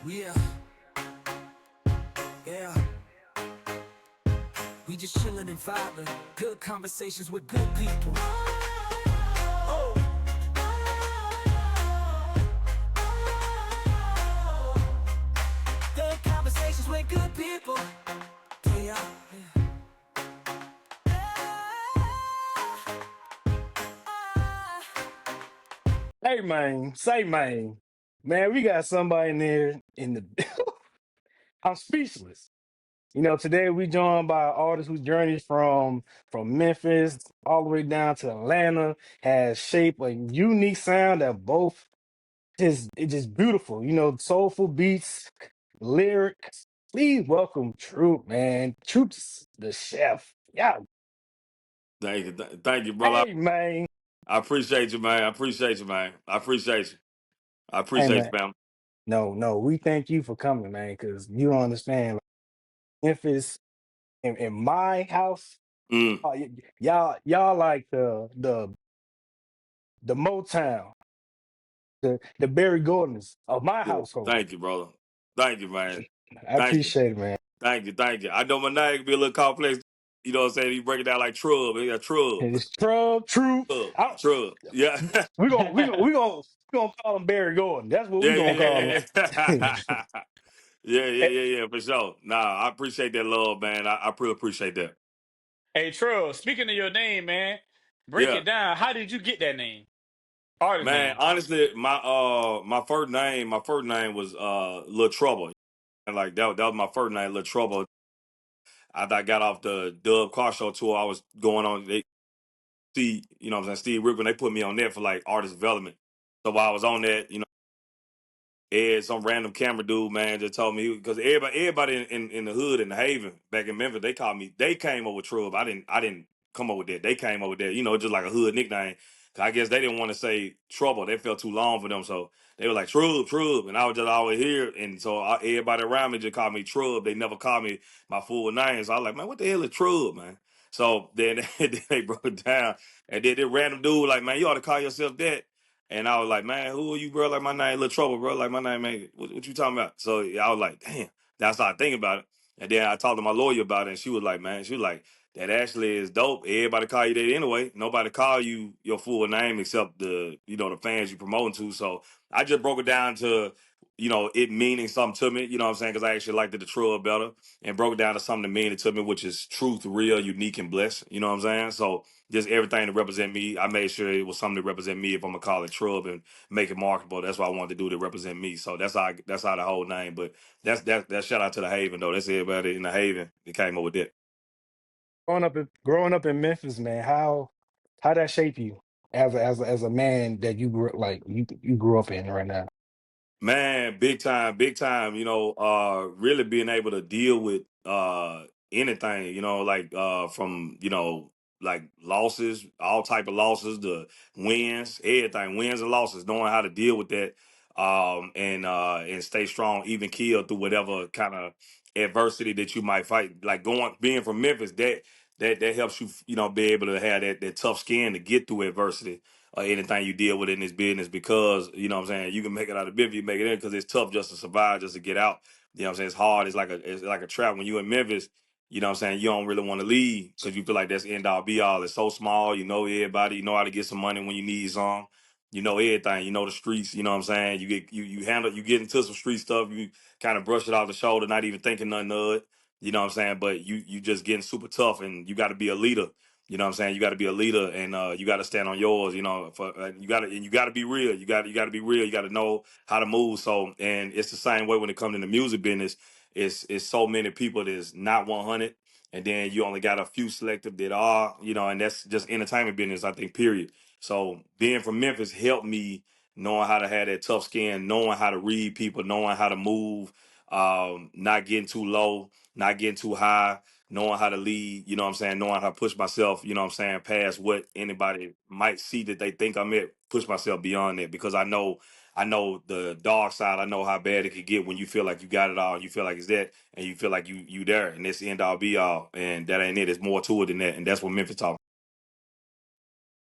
Yeah, yeah. We just chillin' and vibing. Good conversations with good people. Oh. Good conversations with good people. Yeah. Hey man, say man, we got somebody in there in the. I'm speechless. Today we joined by an artist whose journey from Memphis all the way down to Atlanta has shaped a unique sound that both just beautiful. Soulful beats, lyrics. Please welcome Troop, man. Troop's the chef. Yeah, Thank you, brother. hey man, I appreciate you, man. I appreciate you, man. I appreciate you. I hey appreciate you, man. fam. No, we thank you for coming, man, because you don't understand. Memphis in my house, Mm. y'all like the Motown, the Barry Gordons of my Yeah. household. Thank you, brother. Thank you, man. I Thank you. appreciate it, man. Thank you. Thank you. I know my name can be a little complex. You know what I'm saying? You break it down like Trub. Yeah, Trub. And it's Trub, True. Trub. I, Trub. Yeah. we gonna call him Barry Gordon. That's what we Yeah, gonna call yeah, him. yeah, yeah. Yeah, for sure. Nah, I appreciate that love, man. I really appreciate that. Hey, Trub, speaking of your name, man, break Yeah. it down. How did you get that name? Artist Man, name. honestly, my first name was Lil Trouble. And like that was my first name, Lil Trouble. After I got off the Dub Car Show tour, I was going on they see, what I'm saying, Steve Rippin, they put me on there for like artist development. So while I was on that, Ed, some random camera dude, man, just told me because everybody in the hood in the Haven back in Memphis, they came up with Trub. I didn't come up with that. They came up with that, just like a hood nickname. 'Cause I guess they didn't want to say trouble. They felt too long for them, so they were like Trub, and I was just always here, and so everybody around me just called me Trub. They never called me my full name, so I was like, man, what the hell is Trub, man? So then, then they broke it down, and then the random dude like, man, you ought to call yourself that. And I was like, man, who are you, bro? Like, my name, Little Trouble, bro. Like, my name ain't, what you talking about? So I was like, damn. That's how I think about it. And then I talked to my lawyer about it, and she was like, that actually is dope. Everybody call you that anyway. Nobody call you your full name except the fans you promoting to. So I just broke it down to, it meaning something to me, you know what I'm saying? Because I actually liked the Trub better and broke it down to something that meaning to me, which is truth, real, unique, and blessed. You know what I'm saying? So just everything to represent me. I made sure it was something to represent me if I'm gonna call it Trub and make it marketable. That's what I wanted to do to represent me. So that's how the whole name. But that shout out to the Haven though. That's everybody in the Haven that came up with that. Growing up in Memphis, man, how that shape you as a man that you grew like you grew up in right now? Man, big time, really being able to deal with anything, like from, like losses, all type of losses, the wins, everything, wins and losses, knowing how to deal with that and stay strong, even kill through whatever kind of adversity that you might fight. Like being from Memphis, that helps you, be able to have that tough skin to get through adversity or anything you deal with in this business because, what I'm saying, you can make it out of business, you make it in because it's tough just to survive, just to get out. You know what I'm saying? It's hard. It's like a trap when you in Memphis, you know what I'm saying? You don't really want to leave because you feel like that's end all be all. It's so small, you know everybody, you know how to get some money when you need some. You know everything, you know the streets, you know what I'm saying? You get into some street stuff, you kind of brush it off the shoulder, not even thinking nothing of it. You know what I'm saying? But you just getting super tough and you gotta be a leader. You know what I'm saying? You got to be a leader and you got to stand on yours, for you got to be real. You got to be real. You got to know how to move. So and it's the same way when it comes in the music business. It's so many people that's not 100 and then you only got a few selective that are, and that's just entertainment business, I think, period. So being from Memphis helped me knowing how to have that tough skin, knowing how to read people, knowing how to move, not getting too low, not getting too high, knowing how to lead, you know what I'm saying, knowing how to push myself, you know what I'm saying, past what anybody might see that they think I'm at, push myself beyond that because I know the dark side. I know how bad it could get when you feel like you got it all and you feel like it's that and you feel like you there and it's the end all be all and that ain't it. It's more to it than that. And that's what Memphis talking.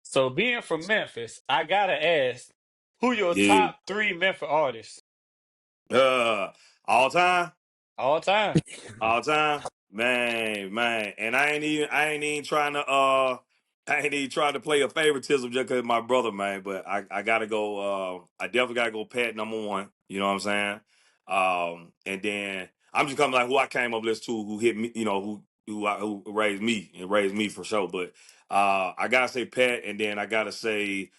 So, being from Memphis, I gotta ask, who your Yeah. top three Memphis artists? Uh, all time. All time. All time, man, and I ain't even trying to I ain't even trying to play a favoritism just cause my brother, man. But I gotta go. I definitely gotta go. Pat number one. You know what I'm saying? And then I'm just coming like who I came up with to, who hit me. You know who raised me and raised me for sure. But I gotta say Pat, and then I gotta say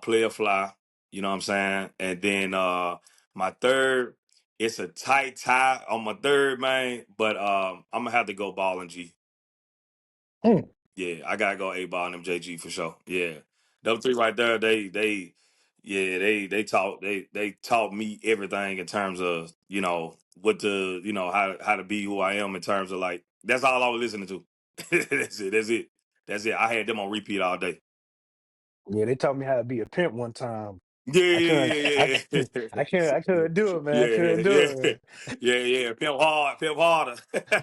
Player Fly. You know what I'm saying? And then my third. It's a tight tie on my third, man. But I'm gonna have to go Ball and G. Mm. Yeah, I gotta go A Ball and MJG for sure. Yeah, them three right there. Yeah, they taught me everything in terms of what to how to be who I am in terms of like that's all I was listening to. That's it. That's it. That's it. I had them on repeat all day. Yeah, they taught me how to be a pimp one time. Yeah, I couldn't, I yeah, yeah, couldn't, I couldn't do it, man. I couldn't yeah, do yeah, it, man. yeah. Pimp hard, pimp harder.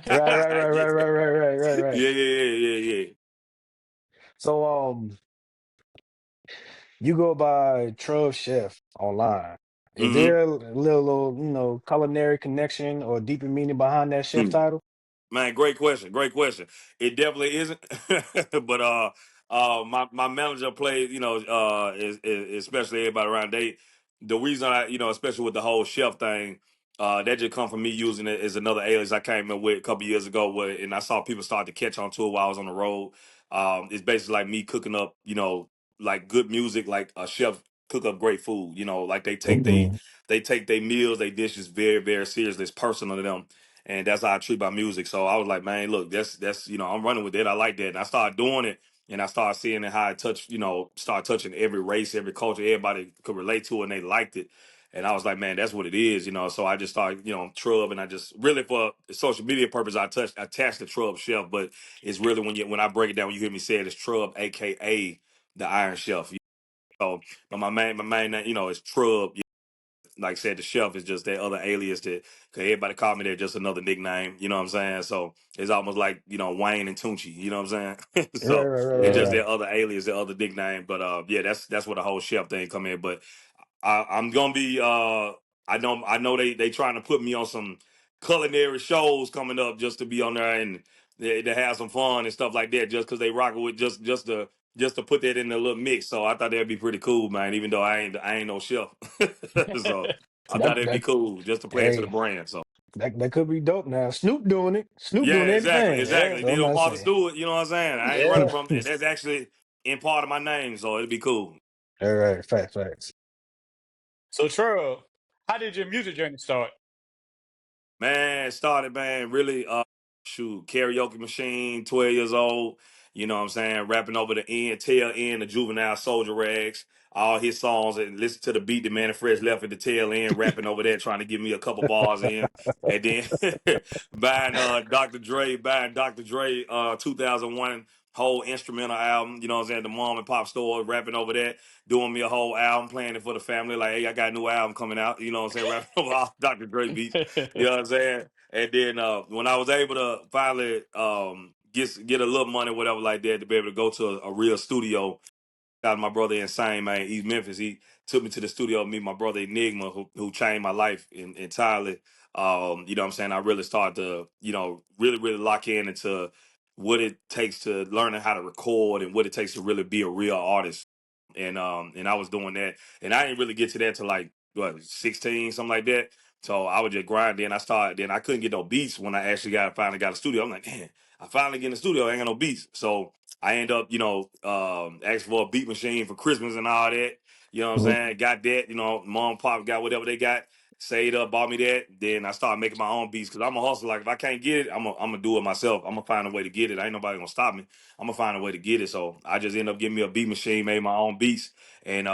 Right, right, right, Yeah, right, right, right, right, right, right. yeah, yeah. So, you go by Trub Chef online. Is Mm-hmm. there a little, culinary connection or deeper meaning behind that chef title? Man, great question. Great question. It definitely isn't. But my manager played, especially everybody around they the reason especially with the whole chef thing, that just come from me using it as another alias I came in with a couple years ago and I saw people start to catch on to it while I was on the road. It's basically like me cooking up, like good music, like a chef cook up great food, like Mhm. they take their meals, they dishes very, very seriously. It's personal to them and that's how I treat my music. So I was like, man, look, that's I'm running with it. I like that, and I started doing it, and I started seeing it how it touch, start touching every race, every culture, everybody could relate to it, and they liked it. And I was like, man, that's what it is. So I just started, Trub, and I just really for social media purpose, attached the Trub Chef, but it's really when I break it down, when you hear me say it, it's Trub, aka the Iron Chef. So, but my main, is Trub, like I said, the chef is just that other alias that cause everybody call me that just another nickname, you know what I'm saying? So it's almost like, Wayne and Tunchi, you know what I'm saying? Right, So right, right, it's right, just right. their other alias, their other nickname. But yeah, that's where the whole chef thing come in. But I'm gonna be I know they trying to put me on some culinary shows coming up just to be on there and they have some fun and stuff like that just because they rock with just to put that in the little mix. So I thought that'd be pretty cool, man. Even though I ain't no chef, so I thought That it'd be that cool just to play into the hey, brand. So that could be dope now. Snoop doing it. Snoop yeah, doing exactly, everything. Yeah, exactly. that's what They I'm don't about to Martha say. Stewart, you know what I'm saying? I ain't running Yeah. from that. That's actually in part of my name, so it'd be cool. All right, facts, facts. So Trub, how did your music journey start? Man, started, man, really, karaoke machine, 12 years old, you know what I'm saying, rapping over the tail end of Juvenile Soldier Rags, all his songs, and listen to the beat that Manifest left at the tail end, rapping over there, trying to give me a couple bars in. And then buying Dr. Dre 2001 whole instrumental album, you know what I'm saying, the mom and pop store, rapping over that, doing me a whole album, playing it for the family, like, hey, I got a new album coming out, you know what I'm saying, rapping over all Dr. Dre beats. You know what I'm saying? And then when I was able to finally get a little money, whatever like that, to be able to go to a real studio, got my brother Insane, man. He's Memphis. He took me to the studio, meet my brother Enigma, who changed my life entirely. You know what I'm saying? I really started to, really, really lock in into what it takes to learning how to record and what it takes to really be a real artist. And I was doing that. And I didn't really get to that till like what 16, something like that. So I would just grind. Then I couldn't get no beats when I actually finally got a studio. I'm like, man, I finally get in the studio, I ain't got no beats. So I end up, asking for a beat machine for Christmas and all that. You know what I'm Mhm. saying? Got that, mom and pop got whatever they got, saved up, bought me that. Then I started making my own beats because I'm a hustler. Like if I can't get it, I'm gonna do it myself. I'm gonna find a way to get it. Ain't nobody gonna stop me. I'm gonna find a way to get it. So I just end up getting me a beat machine, made my own beats, and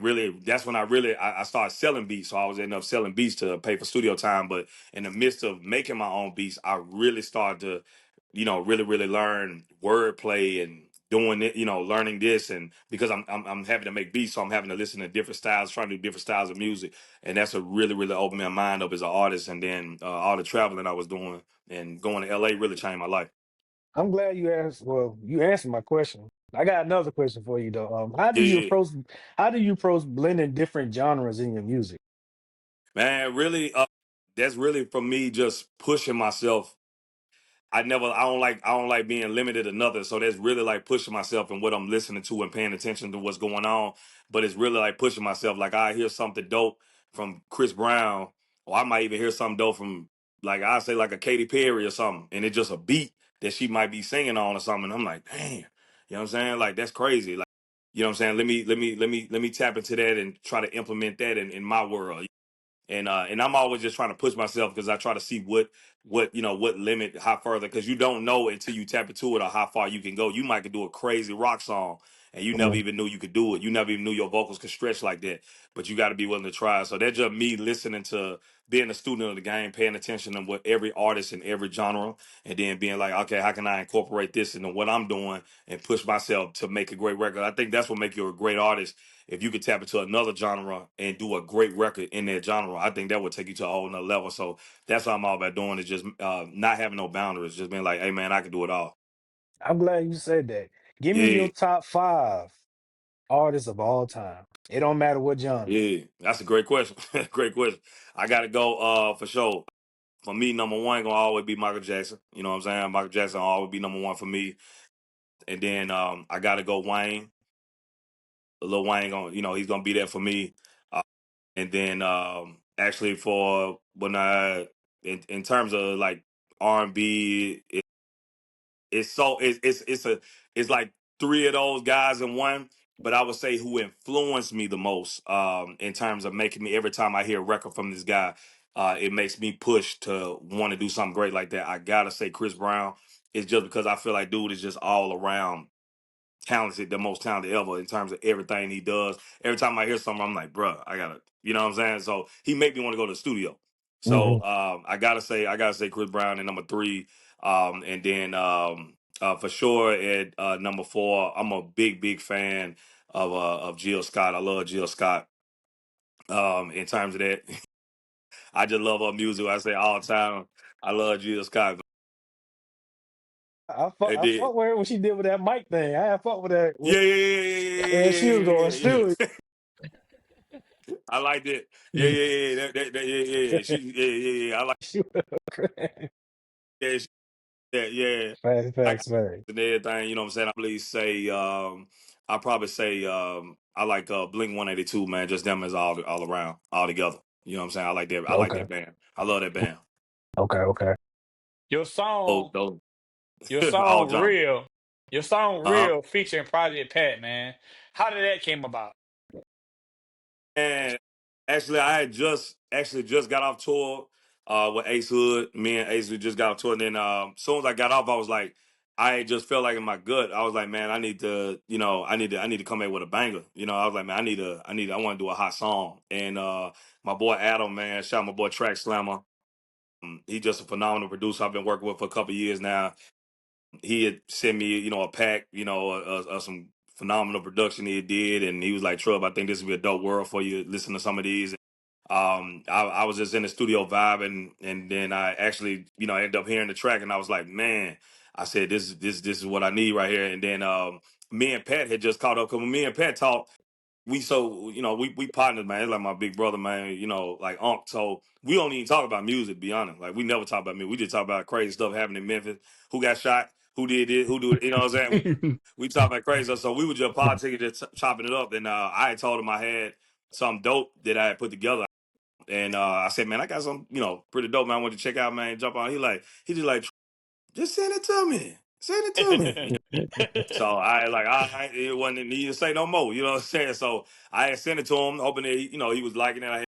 really that's when I started selling beats. So I was ending up selling beats to pay for studio time. But in the midst of making my own beats, I really started to really, really learn wordplay and doing it, learning this. And because I'm having to make beats, so I'm having to listen to different styles, trying to do different styles of music. And that's what really, really opened my mind up as an artist. And then all the traveling I was doing and going to LA really changed my life. I'm glad you asked. Well, you answered my question. I got another question for you though. How do Yeah, you yeah. approach blending different genres in your music? Man, really, that's really for me just pushing myself. I don't like being limited to nothing. So that's really like pushing myself and what I'm listening to and paying attention to what's going on. But it's really like pushing myself. Like I hear something dope from Chris Brown, or I might even hear something dope from, like I say, like a Katy Perry or something, and it's just a beat that she might be singing on or something. And I'm like, damn, you know what I'm saying? Like that's crazy. Like, you know what I'm saying? Let me tap into that and try to implement that in my world. And I'm always just trying to push myself because I try to see what what limit how further, because you don't know until you tap into it or how far you can go. You might could do a crazy rock song and you never Mhm. even knew you could do it. You never even knew your vocals could stretch like that. But you got to be willing to try. So that's just me listening to, being a student of the game, paying attention to what every artist in every genre, and then being like, okay, how can I incorporate this into what I'm doing and push myself to make a great record? I think that's what makes you a great artist. If you could tap into another genre and do a great record in that genre, I think that would take you to a whole nother level. So that's what I'm all about doing, is just not having no boundaries, just being like, hey man, I can do it all. I'm glad you said that. Give me Yeah, your top five artists of all time. It don't matter what genre. yeah, that's a great question. Great question. I got to go for sure. For me, number one gonna always be Michael Jackson. You know what I'm saying? Michael Jackson will always be number one for me. And then I got to go Wayne. Lil Wayne, gonna, he's gonna be there for me. Uh, and then actually for when in terms of like R&B, it's so it's like three of those guys in one. But I would say who influenced me the most in terms of making me, every time I hear a record from this guy, it makes me push to want to do something great like that. I gotta say Chris Brown. It's just because I feel like dude is just all around talented, the most talented ever in terms of everything he does. Every time I hear something, I'm like, bruh, I gotta, you know what I'm saying? So he made me want to go to the studio. So Hmm. I gotta say Chris Brown at number three. And then for sure at number four, I'm a big fan of Jill Scott. I love Jill Scott. In terms of that, I just love her music. I say all the time, I love Jill Scott. And I then fuck with her when she did with that mic thing. I fuck with that. yeah, yeah, yeah, yeah, yeah, Yeah, she was yeah, going yeah, yeah, stupid. yeah. I like that. Yeah, Yeah, yeah, yeah, yeah, yeah, yeah. I like. she was crazy. Yeah, yeah, yeah. Facts, Like facts, facts. and everything. You know what I'm saying? I probably say, I probably say, I like Blink 182, man. Just them as all around, all together. You know what I'm saying? I like that. I like Okay, that band. I love that band. okay, okay. Your Oh, song, those your all song genres. real, your song Uh huh. real featuring Project Pat, man. How did that came about? And actually, I had just got off tour with Ace Hood. Me and Ace Hood just got off tour, and then as soon as I got off, I was like, I just felt like in my gut, I was like, man, I need to, I need to come in with a banger. I was like, man, I want to do a hot song. And my boy Adam, man, shout out my boy Track Slammer. He just a phenomenal producer I've been working with for a couple years now. He had sent me, a pack, some phenomenal production he did, and he was like, "Trub, I think this would be a dope world for you. Listen to some of these." I was just in the studio vibing, and then I actually, ended up hearing the track, and I was like, "Man," I said, "This is what I need right here." And then me and Pat had just caught up because when me and Pat talked, we partners, man. It's like my big brother, man. Like Unc. So we don't even talk about music. To be honest, like we never talk about music. We just talk about crazy stuff happening in Memphis. Who got shot? Who did it? Who do it? You know what I'm saying? We talk about crazy stuff. So we were just politicking, just chopping it up. And I had told him I had some dope that I had put together. And I said, man, I got some, pretty dope, man. I want to check out, man. Jump on. He just like, just send it to me. Send it to me. So I like it wasn't need to say no more. You know what I'm saying? So I had sent it to him, hoping that he was liking it.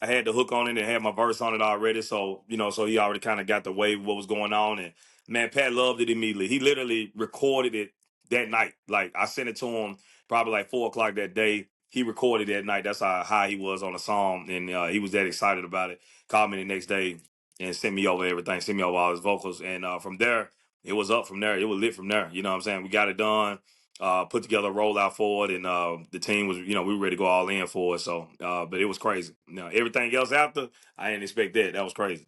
I had the hook on it and had my verse on it already. So, so he already kind of got the wave of what was going on. And man, Pat loved it immediately. He literally recorded it that night. Like I sent it to him probably like 4 o'clock that day. He recorded that night. That's how high he was on the song. And he was that excited about it. Called me the next day and sent me over everything, sent me over all his vocals. And from there, it was up from there. It was lit from there. You know what I'm saying? We got it done, put together a rollout for it, and the team was, we were ready to go all in for it. So, but it was crazy. Everything else after, I didn't expect that. That was crazy.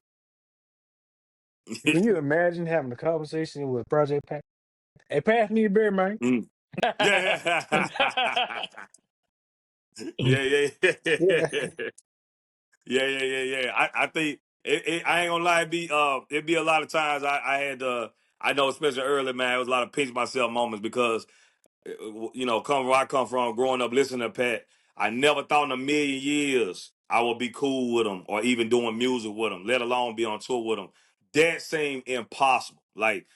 Can you imagine having a conversation with Project Pat? Hey, pass me a beer, man. Mm. Yeah, yeah, yeah, Yeah, yeah. Yeah. I think I ain't gonna lie. It'd be a lot of times I had to. I know, especially early, man. It was a lot of pinch myself moments because come where I come from, growing up listening to Pat, I never thought in a million years I would be cool with him or even doing music with him, let alone be on tour with him. That seemed impossible. Like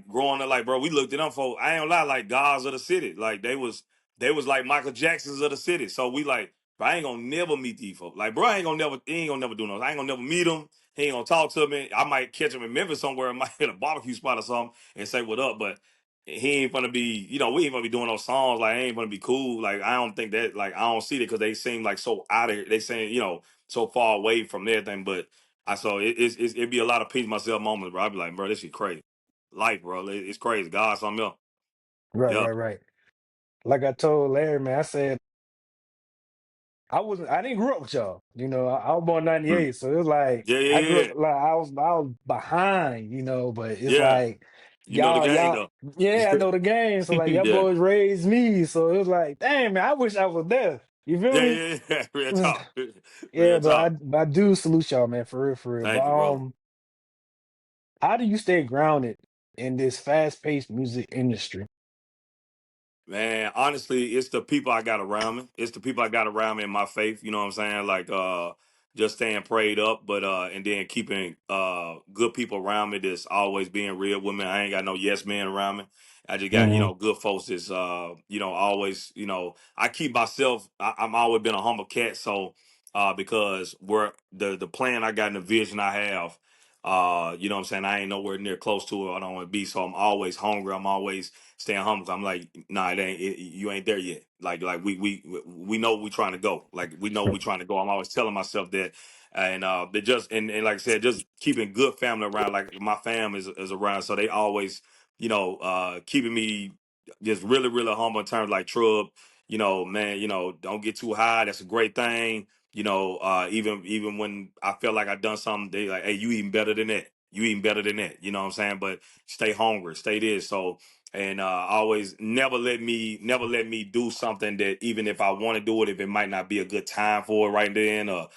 growing up, like bro, we looked at them for I ain't gonna lie, like gods of the city. Like they was like Michael Jacksons of the city. So we like, bro, I ain't gonna never meet these folks. Like, bro, he ain't gonna never do no. I ain't gonna never meet him. He ain't gonna talk to me. I might catch him in Memphis somewhere. I might hit a barbecue spot or something and say what up. But he ain't gonna be, we ain't gonna be doing those songs. Like, I ain't gonna be cool. Like, I don't think that, like, I don't see it because they seem like so out of here. They seem, so far away from everything. But it'd be a lot of peace myself moments, bro. I'd be like, bro, this shit crazy. Life, bro. It's crazy. God, something else. Right, Yeah. right, right. Like I told Larry, man, I said I didn't grow up with y'all. I was born Mm. '98, so it was like Yeah, I grew yeah, up yeah. like I was behind, but it's Yeah. like You know the game, y'all, though. yeah, I know the game. So like y'all Yeah. boys raised me, so it was like, damn man, I wish I was there. You feel Yeah, me? yeah. Real talk. Yeah, Real but I talk. but I do salute y'all, man, for real, for real. But Thank you, brother. how do you stay grounded in this fast-paced music industry? Man, honestly, it's the people I got around me. It's the people I got around me in my faith. You know what I'm saying? Like just staying prayed up, but and then keeping good people around me that's always being real with me. I ain't got no yes men around me. I just got, Hmm. good folks that's always, I keep myself I'm always been a humble cat, so because we're the plan I got and the vision I have, you know what I'm saying, I ain't nowhere near close to it. I don't want to be, so I'm always hungry. I'm always staying humble. I'm like, nah, you ain't there yet. Like we know we trying to go. Like we know we trying to go. I'm always telling myself that, and they just and like I said, just keeping good family around. Like my fam is around, so they always, keeping me just really really humble in terms like Trub. Man, don't get too high. That's a great thing. Even when I feel like I done something, they like, hey, you eating better than that. You eating better than that. You know what I'm saying? But stay hungry, stay this. So and always never let me do something that even if I want to do it, if it might not be a good time for it right then, or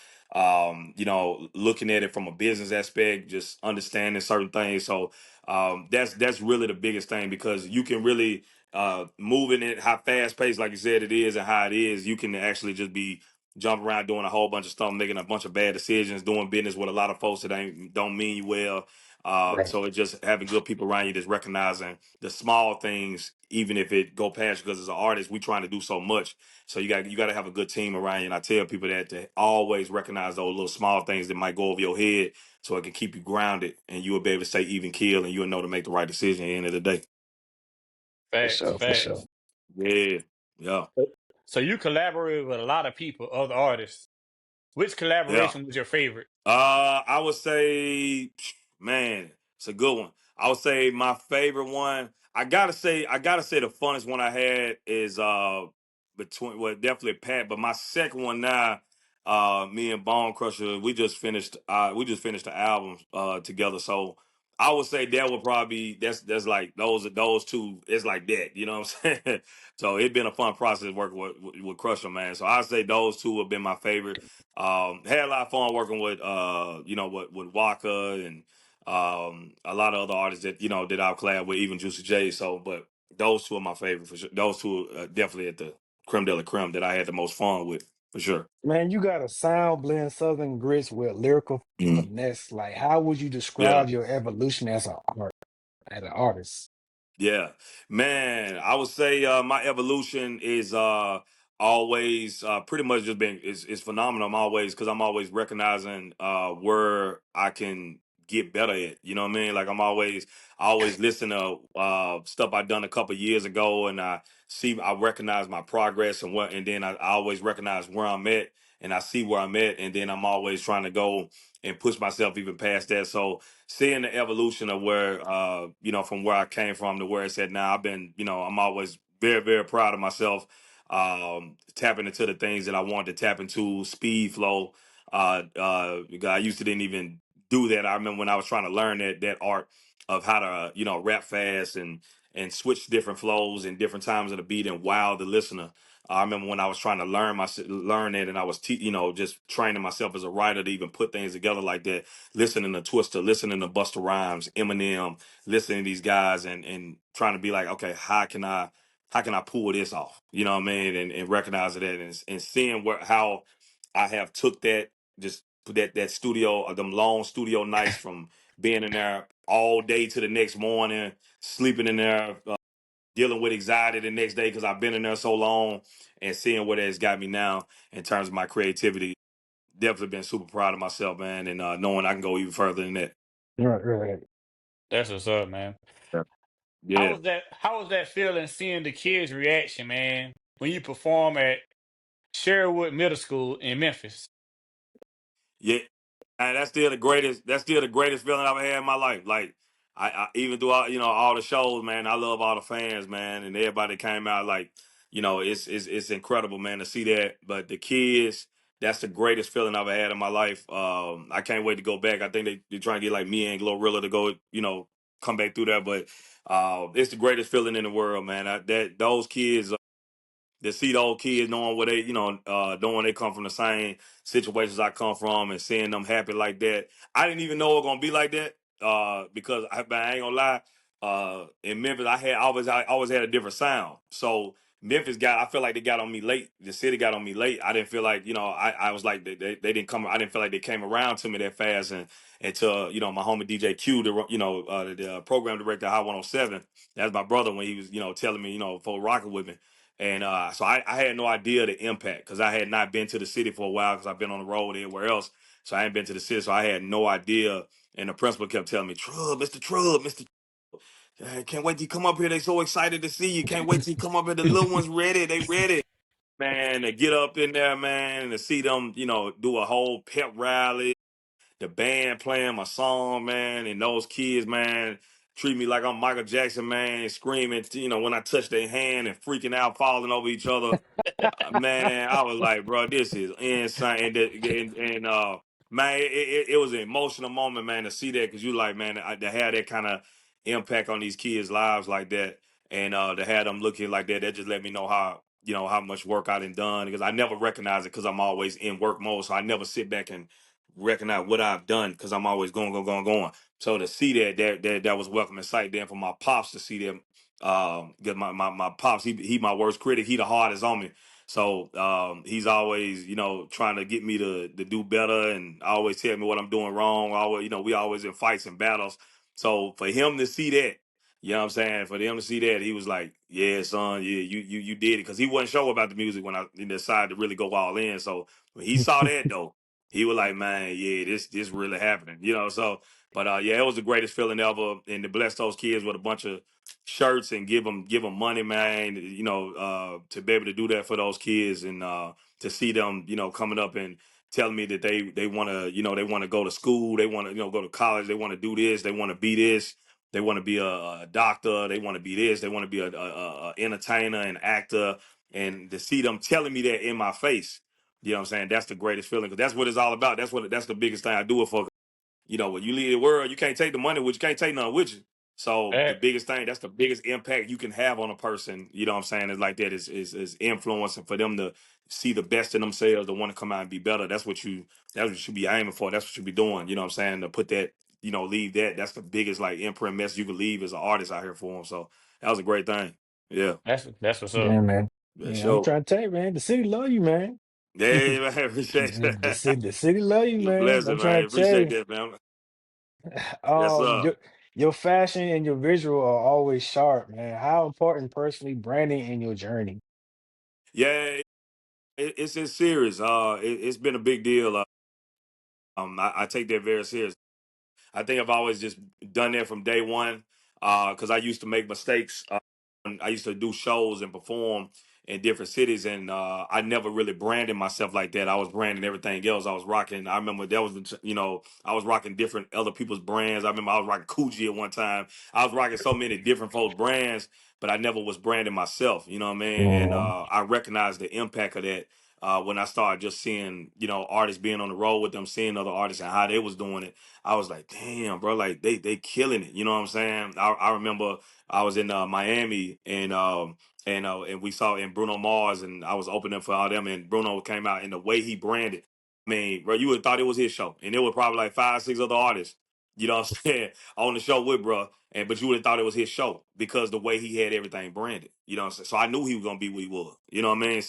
looking at it from a business aspect, just understanding certain things. So that's really the biggest thing because you can really moving it how fast paced, like you said it is, and how it is, you can actually just be jumping around doing a whole bunch of stuff, making a bunch of bad decisions, doing business with a lot of folks that ain't don't mean you well. Right. So it's just having good people around you that's recognizing the small things, even if it go past you. Because as an artist, we trying to do so much. So you got to have a good team around you. And I tell people that to always recognize those little small things that might go over your head, so it can keep you grounded, and you will be able to say even keel, and you'll know to make the right decision at the end of the day. For Facts, sure, for sure. facts. Yeah, yeah, So you collaborate with a lot of people, other artists. Which yeah. collaboration was your favorite? I would say, man, it's a good one. I would say my favorite one. I gotta say the funnest one I had is between, well, definitely Pat, but my second one now, me and Bone Crusher, we just finished the album together. So I would say that would probably be that's like those two. It's like that, you know what I'm saying? So it's been a fun process working with Crusher, man. So I'd say those two have been my favorite. Had a lot of fun working with with Waka and a lot of other artists that that I've collabed with, even Juicy J. So, but those two are my favorite for sure. Those two are definitely at the creme de la creme that I had the most fun with for sure. Man, you got a sound blend Southern grits with lyrical Mhm. finesse. Like, how would you Yeah. describe your evolution as an artist? Yeah, man. I would say my evolution is always pretty much just been is phenomenal. I'm always recognizing where I can get better at. You know what I mean? Like I always listen to stuff I done a couple years ago, and I recognize my progress and then I always recognize where I'm at, and I see where I'm at, and then I'm always trying to go and push myself even past that. So seeing the evolution of where from where I came from to where it's at now, I'm always very very proud of myself, tapping into the things that I wanted to tap into, speed, flow. I used to didn't even do that. I remember when I was trying to learn that art of how to rap fast and switch different flows and different times of the beat and wow the listener. I remember when I was trying to learn it, and I was just training myself as a writer to even put things together like that. Listening to Twister, listening to Busta Rhymes, Eminem, listening to these guys, and trying to be like, okay, how can I pull this off? You know what I mean? And recognizing that, and seeing how I have took that, just put that studio, them long studio nights, from being in there all day to the next morning, sleeping in there, dealing with anxiety the next day because I've been in there so long, and seeing where that's got me now in terms of my creativity. Definitely been super proud of myself, man, and knowing I can go even further than that. Right, right. That's what's up, man. Yeah. How Yeah. was that? How was that feeling seeing the kids' reaction, man, when you perform at Sherwood Middle School in Memphis? Yeah, and that's still the greatest. That's still the greatest feeling I've ever had in my life. Like I even through all the shows, man. I love all the fans, man, and everybody that came out. Like it's incredible, man, to see that. But the kids, that's the greatest feeling I've ever had in my life. I can't wait to go back. I think they're trying to get like me and Glorilla to go, come back through there. But it's the greatest feeling in the world, man. That those kids, to see the old kids knowing where they, knowing they come from the same situations I come from, and seeing them happy like that. I didn't even know it was gonna be like that. Because but I ain't gonna lie. In Memphis, I always had a different sound. So I feel like they got on me late. The city got on me late. I didn't feel like, I was like they didn't come. I didn't feel like they came around to me that fast. And until my homie DJ Q, the program director at High 107. That's my brother, when he was telling me, for rocking with me. And so I had no idea the impact, because I had not been to the city for a while, because I've been on the road everywhere else. So I hadn't been to the city, so I had no idea. And the principal kept telling me, Trub, Mr. Trub, Mr. Can't wait till you come up here. They so excited to see you. Can't wait till you come up here. The little ones ready. They ready. Man, to get up in there, man, and to see them, do a whole pep rally, the band playing my song, man, and those kids, man, treat me like I'm Michael Jackson, man, screaming, when I touch their hand, and freaking out, falling over each other. Man, I was like, bro, this is insane. And man, it was an emotional moment, man, to see that, because you like, man, to have that kind of impact on these kids' lives like that, and to have them looking like that, that just let me know how much work I done, because I never recognize it, because I'm always in work mode, so I never sit back and recognize what I've done, because I'm always going. So to see that was welcoming sight. Then for my pops to see them, get my pops, he my worst critic. He the hardest on me. So he's always, trying to get me to do better, and always tell me what I'm doing wrong. Always, we always in fights and battles. So for him to see that, you know what I'm saying? For them to see that, he was like, "Yeah, son, yeah, you did it," because he wasn't sure about the music when I decided to really go all in. So when he saw that though, he was like, "Man, yeah, this really happening," So, but yeah, it was the greatest feeling ever, and to bless those kids with a bunch of shirts and give them money, man. To be able to do that for those kids, and to see them, coming up and telling me that they want to, they want to go to school, they want to, go to college, they want to do this, they want to be this, they want to be a doctor, they want to be this, they want to be a entertainer, an actor, and to see them telling me that in my face, you know what I'm saying? That's the greatest feeling, because that's what it's all about. That's the biggest thing I do it for. When you leave the world, you can't take the money, which you can't take none with you. So the That biggest thing, that's the biggest impact you can have on a person, you know what I'm saying, is like that, is influencing for them to see the best in themselves, to want to come out and be better. That's what you should be aiming for. That's what you should be doing, you know what I'm saying? To put that, leave that's the biggest like imprint message you can leave as an artist out here for them. So that was a great thing. Yeah. that's what's up. Yeah, man. Yeah, Yeah, I'm sure. trying to tell you, man. The city love you, man. Yeah, man, appreciate that. The city love you, You're man. I'm blessing, man. trying to tell Appreciate you. that, man. Yes, sir. Your fashion and your visual are always sharp, man. How important personally branding in your journey? Yeah, it's serious. It's been a big deal. I take that very serious. I think I've always just done that from day one, because I used to make mistakes. I used to do shows and perform in different cities, and I never really branded myself like that. I was branding everything else. I was rocking. I remember that was I was rocking different other people's brands. I remember I was rocking Coogee at one time. I was rocking so many different folks' brands, but I never was branding myself. You know what I mean? And Mhm. I recognized the impact of that. When I started just seeing, artists being on the road with them, seeing other artists and how they was doing it, I was like, damn, bro, like they killing it. You know what I'm saying? I remember I was in Miami, and and we saw in Bruno Mars, and I was opening for all them, and Bruno came out, and the way he branded, I mean, bro, you would have thought it was his show, and it was probably like 5, 6 other artists, you know what I'm saying, on the show with bro, and but you would have thought it was his show because the way he had everything branded, you know what I'm saying. So I knew he was gonna be what he was, you know what I mean,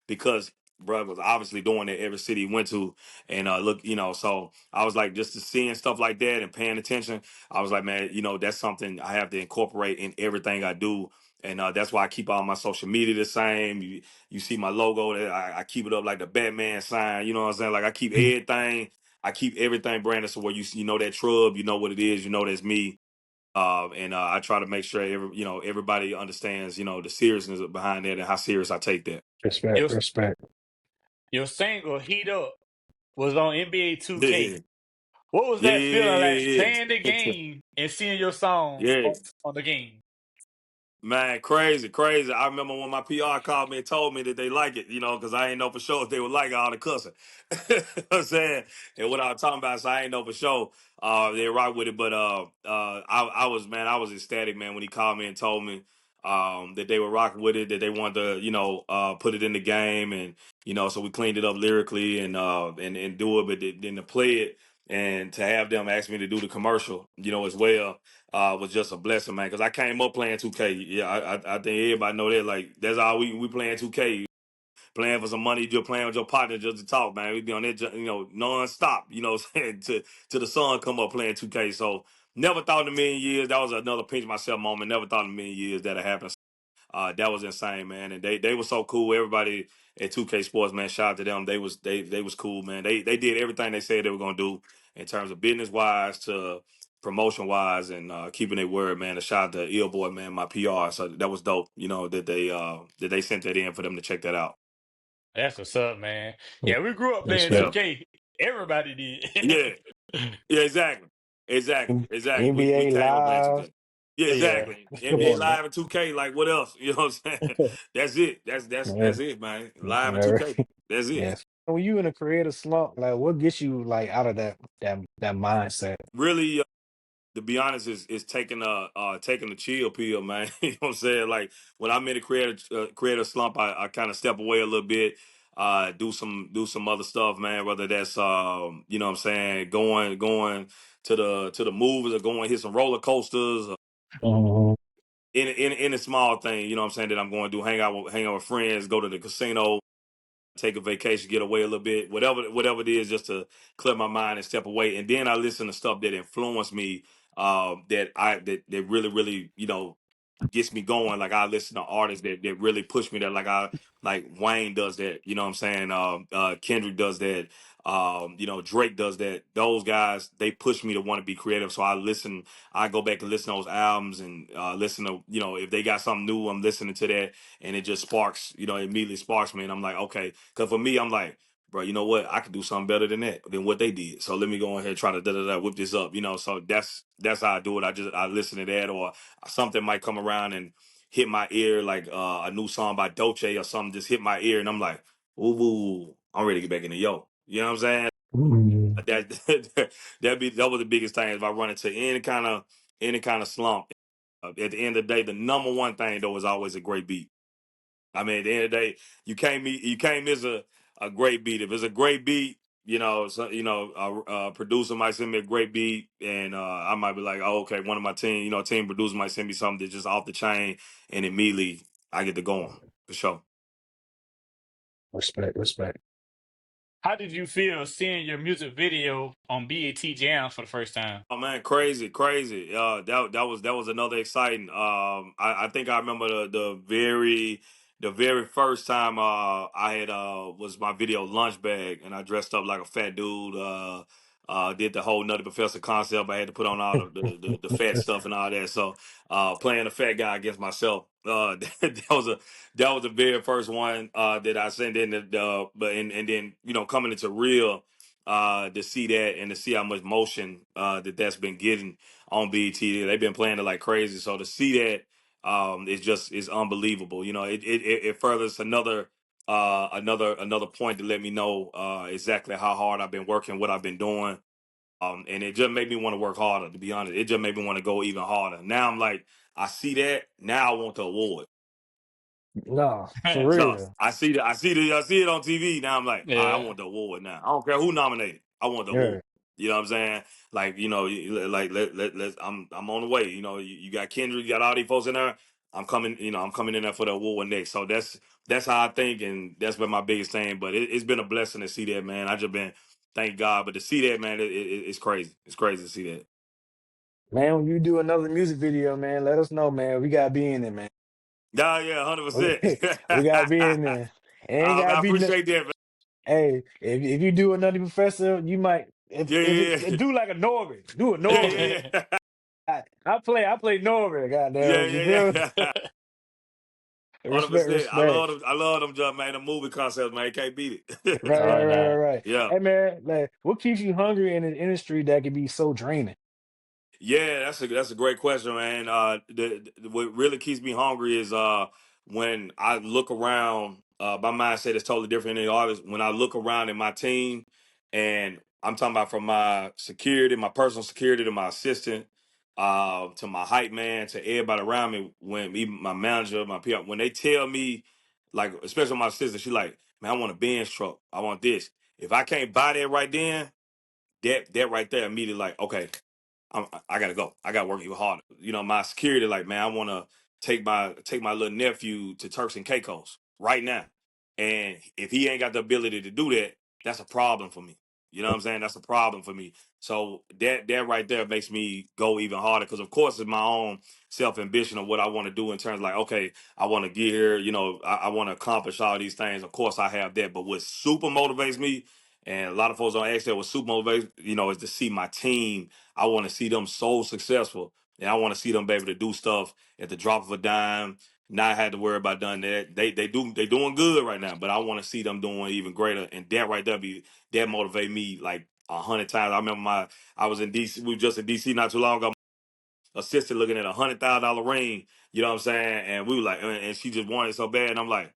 because bro was obviously doing it every city he went to, and look, you know, so I was like, just to seeing stuff like that and paying attention, I was like, man, you know, that's something I have to incorporate in everything I do. And that's why I keep all my social media the same. You see my logo, I keep it up like the Batman sign. You know what I'm saying? Like I keep everything. I keep everything branded so where you know that Trub, you know what it is, you know that's me. And I try to make sure everybody understands, you know, the seriousness behind that and how serious I take that. Your Respect, respect. your single "Heat Up" was on NBA Yeah, 2K. What was yeah, that yeah, feeling like yeah, playing the yeah, yeah. game and seeing your song Yeah. on the game? Man, crazy, crazy. I remember when my PR called me and told me that they like it, you know, because I ain't know for sure if they would like all the cussing. You know what I'm saying? And what I was talking about, so I ain't know for sure they rock with it. But I was ecstatic, man, when he called me and told me that they were rocking with it, that they wanted to, put it in the game. And, you know, so we cleaned it up lyrically and do it, but then to play it and to have them ask me to do the commercial, you know, as well was just a blessing, man. Because I came up playing 2K. Yeah, I think everybody know that. Like that's all we playing 2K, playing for some money. Just playing with your partner just to talk, man. We be on that, nonstop. You know, what I'm saying to the sun come up playing 2K. So never thought in a million years that was another pinch myself moment. Never thought in a million years that happened. That was insane, man. And they were so cool. Everybody at 2K Sports, man, shout out to them. They was cool, man. They did everything they said they were gonna do in terms of business wise to promotion wise and keeping their word, man. A shout out to Ill Boy, man, my PR. So that was dope, you know, that they sent that in for them to check that out. That's what's up, man. Yeah, we grew up playing Respect. Yeah. 2K. Everybody Yeah. did. Yeah, exactly. Exactly. Exactly. We NBA came up playing live. 2K. Yeah, Yeah. exactly. Come NBA on, man. Live and 2K, like what else? You know what I'm saying? That's it. That's Yeah. it, man. Live and Yeah. 2K. That's it. Yes. When you in a creative slump, like what gets you like out of that mindset? Really, to be honest, is taking a chill pill, man. You know what I'm saying? Like when I'm in a creative slump, I kind of step away a little bit, do some other stuff, man. Whether that's you know what I'm saying, going to the movies or going hit some roller coasters, Mhm. in a small thing, you know what I'm saying, that I'm going to do, hang out with friends, go to the casino, take a vacation, get away a little bit, whatever it is, just to clear my mind and step away. And then I listen to stuff that influenced me, that really, really, gets me going. Like I listen to artists that really push me there. Like Wayne does that, you know what I'm saying? Kendrick does that. Drake does that. Those guys, they push me to want to be creative. So I go back and listen to those albums and listen to, if they got something new, I'm listening to that and it just sparks, immediately sparks me. And I'm like, okay. Cause for me, I'm like, bro, you know what? I could do something better than that, than what they did. So let me go ahead and try to whip this up, So that's how I do it. I listen to that, or something might come around and hit my ear, like a new song by Dolce or something just hit my ear, and I'm like, ooh, I'm ready to get back in the yo. You know what I'm saying? Mhm. That that was the biggest thing. If I run into any kind of slump, at the end of the day, the number one thing though is always a great beat. I mean, at the end of the day, you can't miss a great beat. If it's a great beat, a producer might send me a great beat, and I might be like, oh, okay, one of my team producer might send me something that's just off the chain, and immediately I get to going for sure. Respect, respect. How did you feel seeing your music video on BAT Jam for the first time? Oh man, crazy, crazy. That was another exciting. I think I remember the very first time I had was my video lunch bag, and I dressed up like a fat dude. Did the whole Nutty Professor concept. I had to put on all the fat stuff and all that. So playing a fat guy against myself. That was the very first one that I sent in. And then coming into real, to see that and to see how much motion that's been getting on BT. They've been playing it like crazy. So to see that is unbelievable. It furthers another point to let me know exactly how hard I've been working, what I've been doing. And it just made me want to work harder, to be honest. It just made me want to go even harder. Now I'm like, I see that. Now I want the award. Nah, for So real. I see it on TV. Now I'm like, all right, I Yeah. want the award now. I don't care who nominated. I want the Yeah. award. You know what I'm saying? Like, like I'm on the way. You got Kendrick, you got all these folks in there. I'm coming in there for the award next. So that's how I think, and that's been my biggest thing. But it's been a blessing to see that, man. I just been thank God, but to see that, man, it's crazy. It's crazy to see that. Man, when you do another music video, man, let us know, man. We gotta be in it, man. Yeah, yeah, 100%. We gotta be in there. It ain't gotta I be no, appreciate that, man. hey, if you do another professor, you might Yeah, if yeah, it yeah, do like a Norbit. Do a yeah, Norbit. yeah, yeah. I play Norbit, Yeah, goddamn. You feel me? yeah, yeah. Respect, 100%. respect. I love them jump, man. The movie concepts, man. You can't beat it. Right, right, Oh right, right, no. right. Yeah. Hey man, like what keeps you hungry in an industry that can be so draining? Yeah, that's a great question, man. What really keeps me hungry is when I look around. My mindset is totally different than the artist. When I look around in my team, and I'm talking about from my security, my personal security, to my assistant, to my hype man, to everybody around me. When even my manager, my PR, when they tell me, like especially my sister, she like, man, I want a Benz truck. I want this. If I can't buy that right then, that right there immediately like, okay, I gotta go. I gotta work even harder. My security, like, man, I wanna take my little nephew to Turks and Caicos right now. And if he ain't got the ability to do that, that's a problem for me. You know what I'm saying? That's a problem for me. So that right there makes me go even harder because of course it's my own self ambition of what I want to do in terms of like, okay, I want to get here, I want to accomplish all these things. Of course I have that. But what super motivates me, and a lot of folks don't ask that what super motivates, is to see my team. I want to see them so successful, and I want to see them be able to do stuff at the drop of a dime. Not have to worry about doing that. They doing good right now, but I want to see them doing even greater. And that right there that motivate me like 100 times. I remember I was in DC. We were just in DC not too long ago. My assistant looking at $100,000 ring. You know what I'm saying? And we were like, and she just wanted it so bad. And I'm like,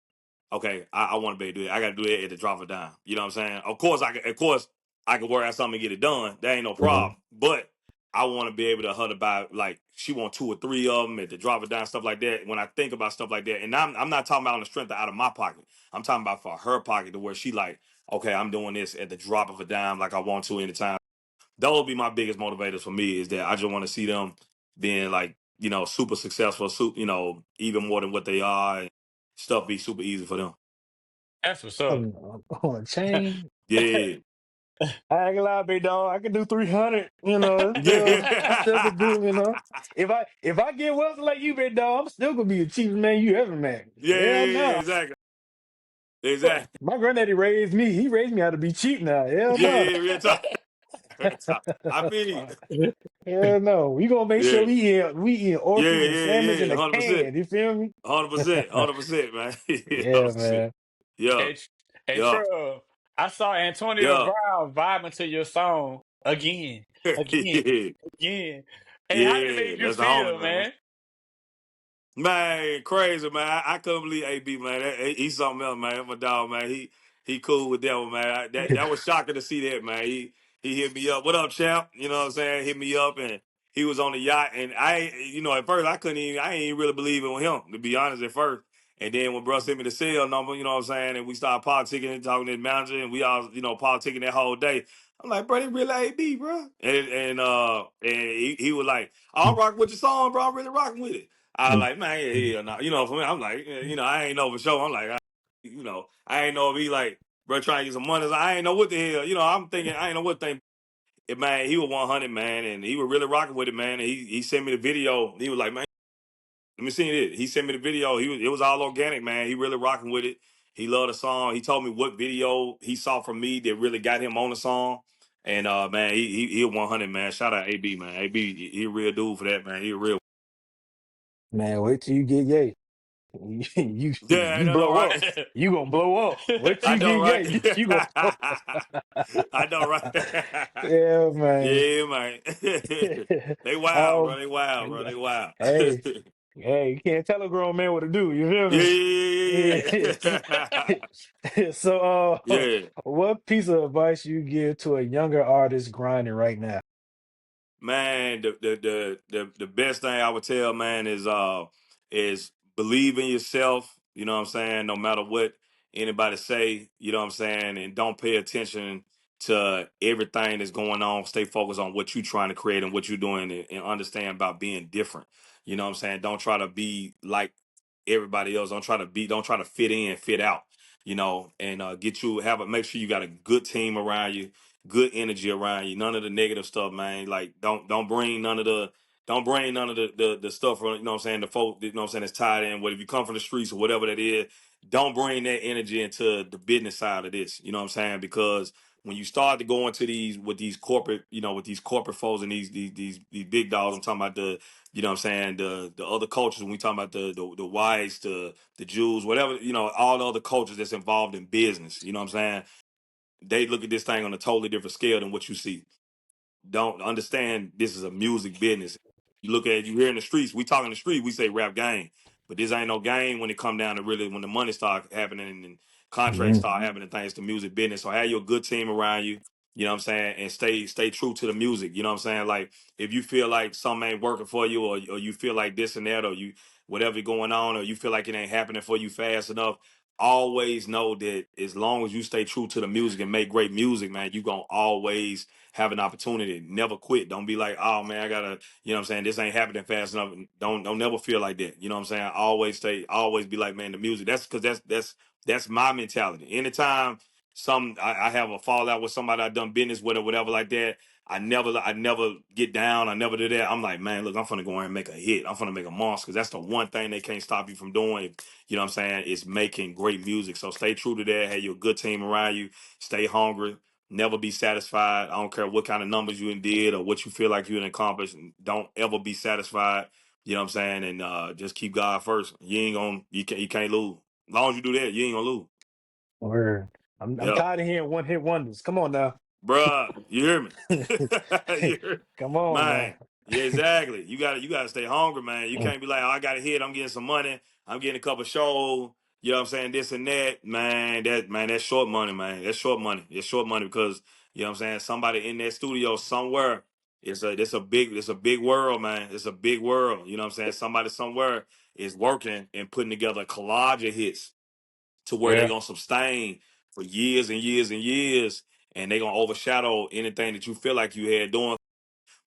okay, I want to be able to do it. I got to do it at the drop of a dime. You know what I'm saying? Of course, I can work out something and get it done. That ain't no Mhm. problem. But I want to be able to her to buy, like, she want 2 or 3 of them at the drop of a dime, stuff like that. When I think about stuff like that, and I'm not talking about on the strength of out of my pocket. I'm talking about for her pocket to where she like, okay, I'm doing this at the drop of a dime like I want to anytime. That would be my biggest motivators for me is that I just want to see them being like, super successful, even more than what they are. And stuff be super easy for them. That's what's up. On a chain. Yeah. I ain't gonna lie, big dog. I can do 300. I still Yeah. could do. If I get wealthy like you, big dog, I'm still gonna be the cheapest man you ever met. Yeah, Hell yeah, yeah, no. exactly. Exactly. My granddaddy raised me. He raised me how to be cheap now. Hell Yeah, no. yeah, real talk. Real talk. I feel you. Hell no. We gonna make sure Yeah. we eat Yeah, oysters and yeah, salmon in yeah. a 100%. can. You feel me? 100%. 100%, man. Yeah, 100%. man. Yeah. Hey, hey, Yeah. Trub, I saw Antonio Yeah. Brown vibing to your song again, again, Yeah. again. Hey, how it Yeah. made you That's the homie, feel, man. man? Man, crazy, man. I couldn't believe AB, man. He's something else, man. My dog, man. He cool with that one, man. That was shocking to see that, man. He hit me up. What up, champ? You know what I'm saying? Hit me up, and he was on the yacht, and at first I ain't even really believe in him, to be honest, at first. And then when bro sent me the cell number, you know what I'm saying, and we started politicking and talking to the manager, and we all, politicking that whole day. I'm like, bro, they really AB, bro. And he was like, I'm rocking with your song, bro. I'm really rocking with it. I like, man, yeah, hell no. For me, I'm like, I ain't know for sure. I'm like, I ain't know if he like, bro, trying to get some money. I ain't know what the hell. I'm thinking, I ain't know what thing. Man, he was 100, man, and he was really rocking with it, man. And he sent me the video. He was like, man, let me see it. He sent me the video. It was all organic, man. He really rocking with it. He loved the song. He told me what video he saw from me that really got him on the song. And man, he 100, man. Shout out AB, man. AB, he a real dude for that, man. He a real. Man, wait till you get gay. You Yeah, I you know, blow right? up. You gonna blow up. Wait till I you know, get right? gay. You gonna blow I know, right? Yeah, man. Yeah, man. They wild, bro. Um They wild, bro. They wild. hey, hey, you can't tell a grown man what to do, you feel Yeah, me? yeah, yeah, yeah. So Yeah. what piece of advice you give to a younger artist grinding right now? Man, the best thing I would tell, man, is believe in yourself You know what I'm saying? No matter what anybody say, you know what I'm saying, and don't pay attention to everything that's going on. Stay focused on what you're trying to create and what you're doing, and understand about being different. You know what I'm saying? Don't try to be like everybody else. Don't try to fit in, fit out. You know, and make sure you got a good team around you, good energy around you. None of the negative stuff, man. Like don't bring none of the the stuff, you know what I'm saying, the folk, you know what I'm saying, that's tied in. What if you come from the streets or whatever that is, don't bring that energy into the business side of this. You know what I'm saying? Because when you start to go into these with these corporate, with these corporate folks and these big dogs, I'm talking about you know what I'm saying, the other cultures, when we talking about the whites, the Jews, whatever, all the other cultures that's involved in business, you know what I'm saying? They look at this thing on a totally different scale than what you see. Don't understand this is a music business. You hear in the streets, we talk in the street, we say rap game. But this ain't no game when it come down to really when the money start happening and contracts Mhm. start happening, things to music business. So have your good team around you, you know what I'm saying, and stay true to the music. You know what I'm saying? Like if you feel like something ain't working for you, or you feel like this and that, or you whatever going on, or you feel like it ain't happening for you fast enough, always know that as long as you stay true to the music and make great music, man, you gonna always have an opportunity. Never quit. Don't be like, oh man, I gotta, you know what I'm saying, this ain't happening fast enough. Don't never feel like that. You know what I'm saying? Always be like, man, the music. That's my mentality. Anytime I have a fallout with somebody I done business with or whatever like that, I never get down. I never do that. I'm like, man, look, I'm gonna go in and make a hit. I'm gonna make a monster, because that's the one thing they can't stop you from doing. You know what I'm saying? Is making great music. So stay true to that. Have your good team around you. Stay hungry. Never be satisfied. I don't care what kind of numbers you did or what you feel like you done accomplished. Don't ever be satisfied. You know what I'm saying? And just keep God first. You can't lose. As long as you do that, you ain't gonna lose. Word. I'm Yep. tired of hearing one hit wonders. Come on now. Bruh, you hear me? You hear Come on man. now. Yeah, exactly. You gotta stay hungry, man. You can't be like, oh, I got a hit, I'm getting some money, I'm getting a couple shows, you know what I'm saying, this and that. That's short money, man. That's short money. It's short money because, you know what I'm saying, somebody in that studio somewhere, it's a big world, man. It's a big world. You know what I'm saying? Somebody somewhere is working and putting together a collage of hits to where they're Yeah. gonna sustain for years and years and years, and they're gonna overshadow anything that you feel like you had doing.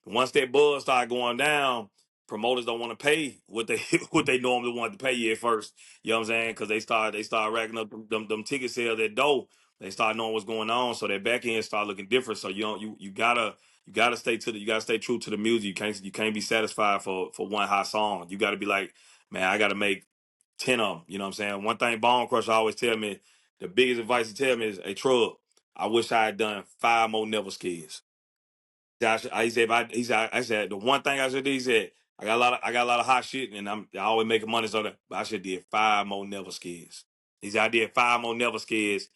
Once that buzz start going down, promoters don't want to pay what they what they normally want to pay you at first. You know what I'm saying? Because they start racking up them ticket sales at dough. They start knowing what's going on, so their back end start looking different. So you gotta stay true to the music. You can't be satisfied for one hot song. You gotta be like, man, I gotta make 10 of them. You know what I'm saying? One thing Bone Crusher always tell me, the biggest advice he tell me is, hey, Trub, I wish I had done 5 more Never Skids. I said, the one thing I should do, he said, I got a lot of hot shit, and I always making money, so that, but I should did 5 more Never Skids. He said, I did 5 more Never Skids.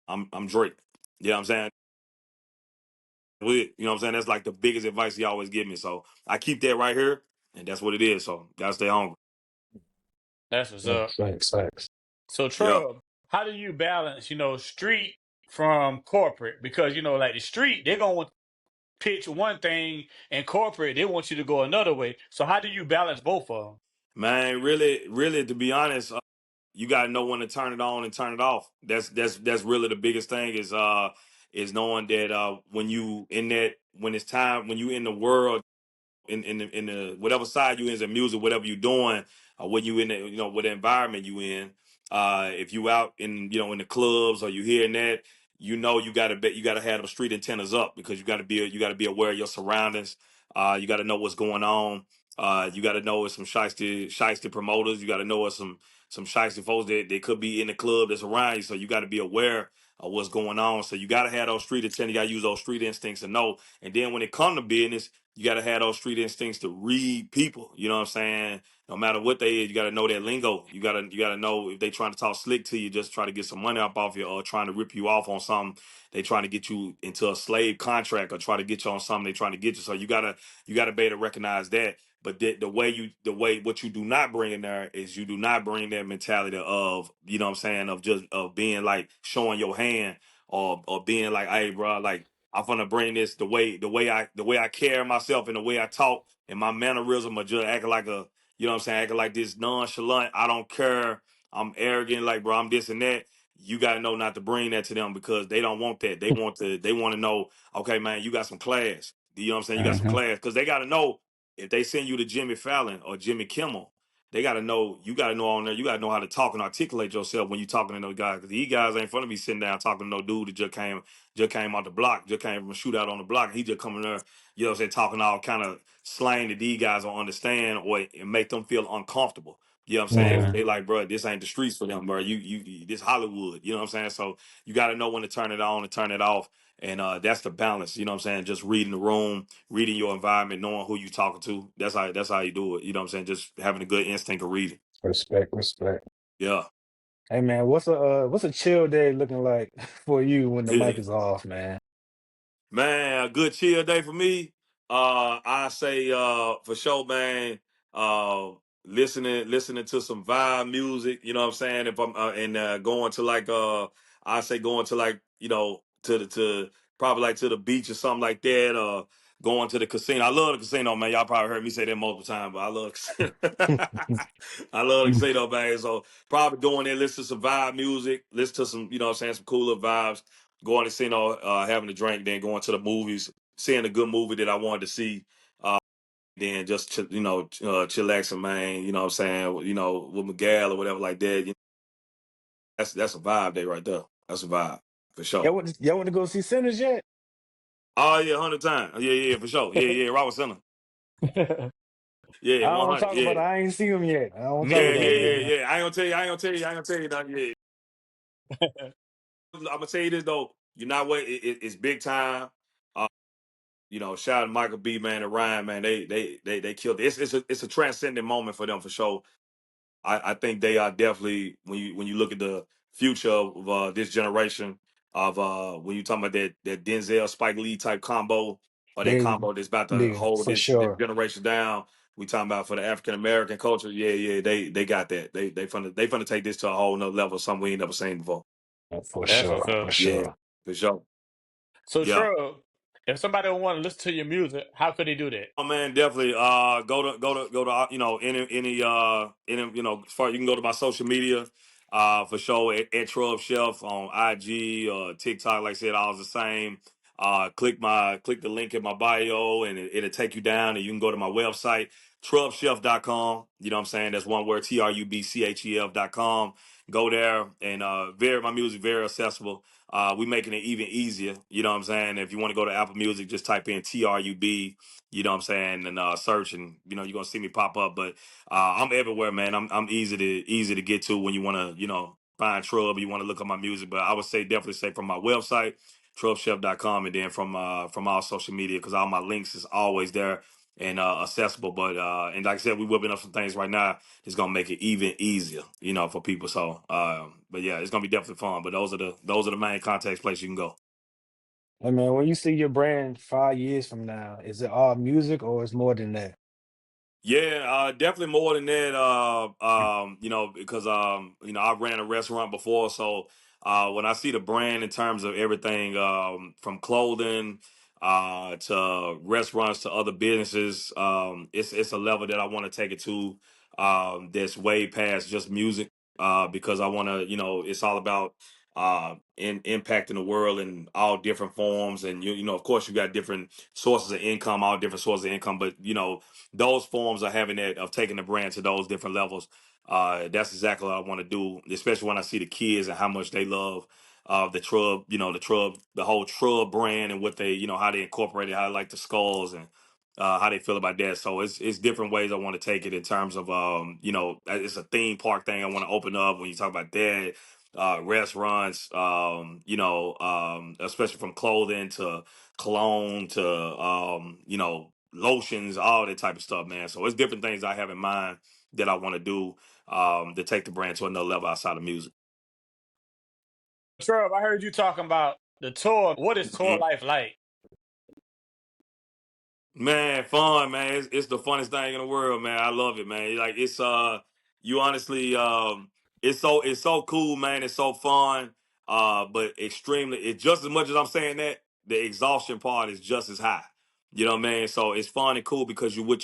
I'm Drake. You know what I'm saying? You know what I'm saying? That's like the biggest advice he always give me. So I keep that right here, and that's what it is. So gotta stay hungry. That's what's up. Facts. So Yeah. Trub, how do you balance, street from corporate? Because like the street, they're gonna pitch one thing, and corporate, they want you to go another way. So how do you balance both of them? Man, really, really, to be honest, you got to know when to turn it on and turn it off. That's really the biggest thing is knowing that when it's time, when you in the world, in the whatever side you in as music, whatever you doing, when you in the, what environment you in. If you out in the clubs, or you hearing that, you gotta have the street antennas up, because you gotta be aware of your surroundings. You gotta know what's going on. You gotta know it's some shiesty promoters. You gotta know it's some shiesty folks that they could be in the club that's around you. So you gotta be aware of what's going on. So you gotta have those street antennas. You gotta use those street instincts to know. And then when it come to business, you got to have those street instincts to read people. You know what I'm saying? No matter what they is, you got to know that lingo. You got to know if they trying to talk slick to you, just try to get some money up off you, or trying to rip you off on something. They trying to get you into a slave contract, or try to get you on something they trying to get you. So you gotta be able to recognize that. But the way what you do not bring in there is, you do not bring that mentality of, you know what I'm saying, of just of being like showing your hand, or being like, hey bro, like, I'm gonna bring this the way I carry myself, and the way I talk, and my mannerism, or just acting like a you know what I'm saying, acting like this nonchalant, I don't care, I'm arrogant, like bro, I'm this and that. You gotta know not to bring that to them because they don't want that. They want to know, okay, man, you got some class. You know what I'm saying? You got some Hmm. class because they gotta know if they send you to Jimmy Fallon or Jimmy Kimmel, they got to know. You got to know on there. You got to know how to talk and articulate yourself when you talking to those guys. Because these guys ain't fun to be sitting down talking to no dude that just came out the block, just came from a shootout on the block. He just coming there, you know, what I'm saying, talking all kind of slang that these guys don't understand or and make them feel uncomfortable. You know what I'm saying? Yeah, They like, bro, this ain't the streets for them, bro. This Hollywood. You know what I'm saying? So you got to know when to turn it on and turn it off. And that's the balance. You know what I'm saying? Just reading the room, reading your environment, knowing who you talking to. That's how you do it. You know what I'm saying? Just having a good instinct of reading. respect, respect. Yeah. Hey man, what's a chill day looking like for you when the mic Yeah. is off, man? Man, a good chill day for me. I say for sure, man. Uh, listening to some vibe music. You know what I'm saying? If I'm and going to like I say going to like to probably like to the beach or something like that. Going to the casino. I love the casino, man. Y'all probably heard me say that multiple times, but I love I love the casino, man. So probably going there, listen to some vibe music, listen to some you know what I'm saying, some cooler vibes, going to casino, having a drink, then going to the movies, seeing a good movie that I wanted to see, then just chillaxing, man. You know what I'm saying? You know, with Miguel or whatever like that. You know, that's a vibe day right there. That's a vibe for sure. Y'all want to go see Sinners yet? Oh yeah, 100 times. Yeah, yeah, for sure. Yeah, yeah, Robert Center. I Yeah, don't want to 100. talk about it. Yeah, I ain't seen them yet. I don't want to talk yeah, about yeah, it, yeah, man. yeah. I ain't gonna tell you. I ain't gonna tell you. I ain't gonna tell you nothing. Yeah. I'm gonna tell you this though. You're not what it's big time. Uh, shout out to Michael B. Man and Ryan, man. They killed it. It's a transcendent moment for them for sure. I think they are definitely when you look at the future of this generation of when you talking about that Denzel Spike Lee type combo or that They, combo that's about to yeah, hold for this sure, generation down. We talking about for the African American culture. Yeah, yeah, they got that. They finna take this to a whole nother level, something we ain't never seen before. for That's sure, what's up. for Yeah, sure. for sure. So, Yeah. Trub, if somebody want to listen to your music, how could they do that? Oh man, definitely. Go to any as far you can go to my social media. For sure at Trub Chef on IG or TikTok. Like I said, all the same. Click the link in my bio and it'll take you down and you can go to my website trubchef.com. You know what I'm saying? That's one word, TRUBCHEF.com. Go there and my music very accessible. We making it even easier. You know what I'm saying? If you want to go to Apple Music, just type in TRUB, you know what I'm saying, and search and you're gonna see me pop up. But I'm everywhere, man. I'm easy to get to when you wanna, find Trub, you wanna look at my music. But I would say definitely say from my website, trubchef.com, and then from all social media, because all my links is always there and accessible. But and like I said, we whipping up some things right now. It's gonna make it even easier, for people. So but yeah, it's gonna be definitely fun. But those are the main contacts place you can go. Hey man, when you see your brand 5 years from now, is it all music or is more than that? Yeah, definitely more than that. Because I ran a restaurant before, so when I see the brand in terms of everything, from clothing, to restaurants to other businesses, it's a level that I want to take it to. That's way past just music. Because I want to, it's all about impacting the world in all different forms, and of course, you got different sources of income, all different sources of income, but those forms of having that of taking the brand to those different levels. That's exactly what I want to do, especially when I see the kids and how much they love the Trub, the whole Trub brand and what they, how they incorporate it, how they like the skulls and how they feel about that. So it's different ways I want to take it in terms of it's a theme park thing I want to open up when you talk about that. Restaurants, especially from clothing to cologne to lotions, all that type of stuff, man. So it's different things I have in mind that I want to do to take the brand to another level outside of music. Trub, I heard you talking about the tour. What is tour Mhm. life like? Man, fun, man. It's the funnest thing in the world, man. I love it, man. Like it's you honestly it's so cool, man. It's so fun. But extremely it's just as much as I'm saying that, the exhaustion part is just as high. You know what I mean? So it's fun and cool because you're with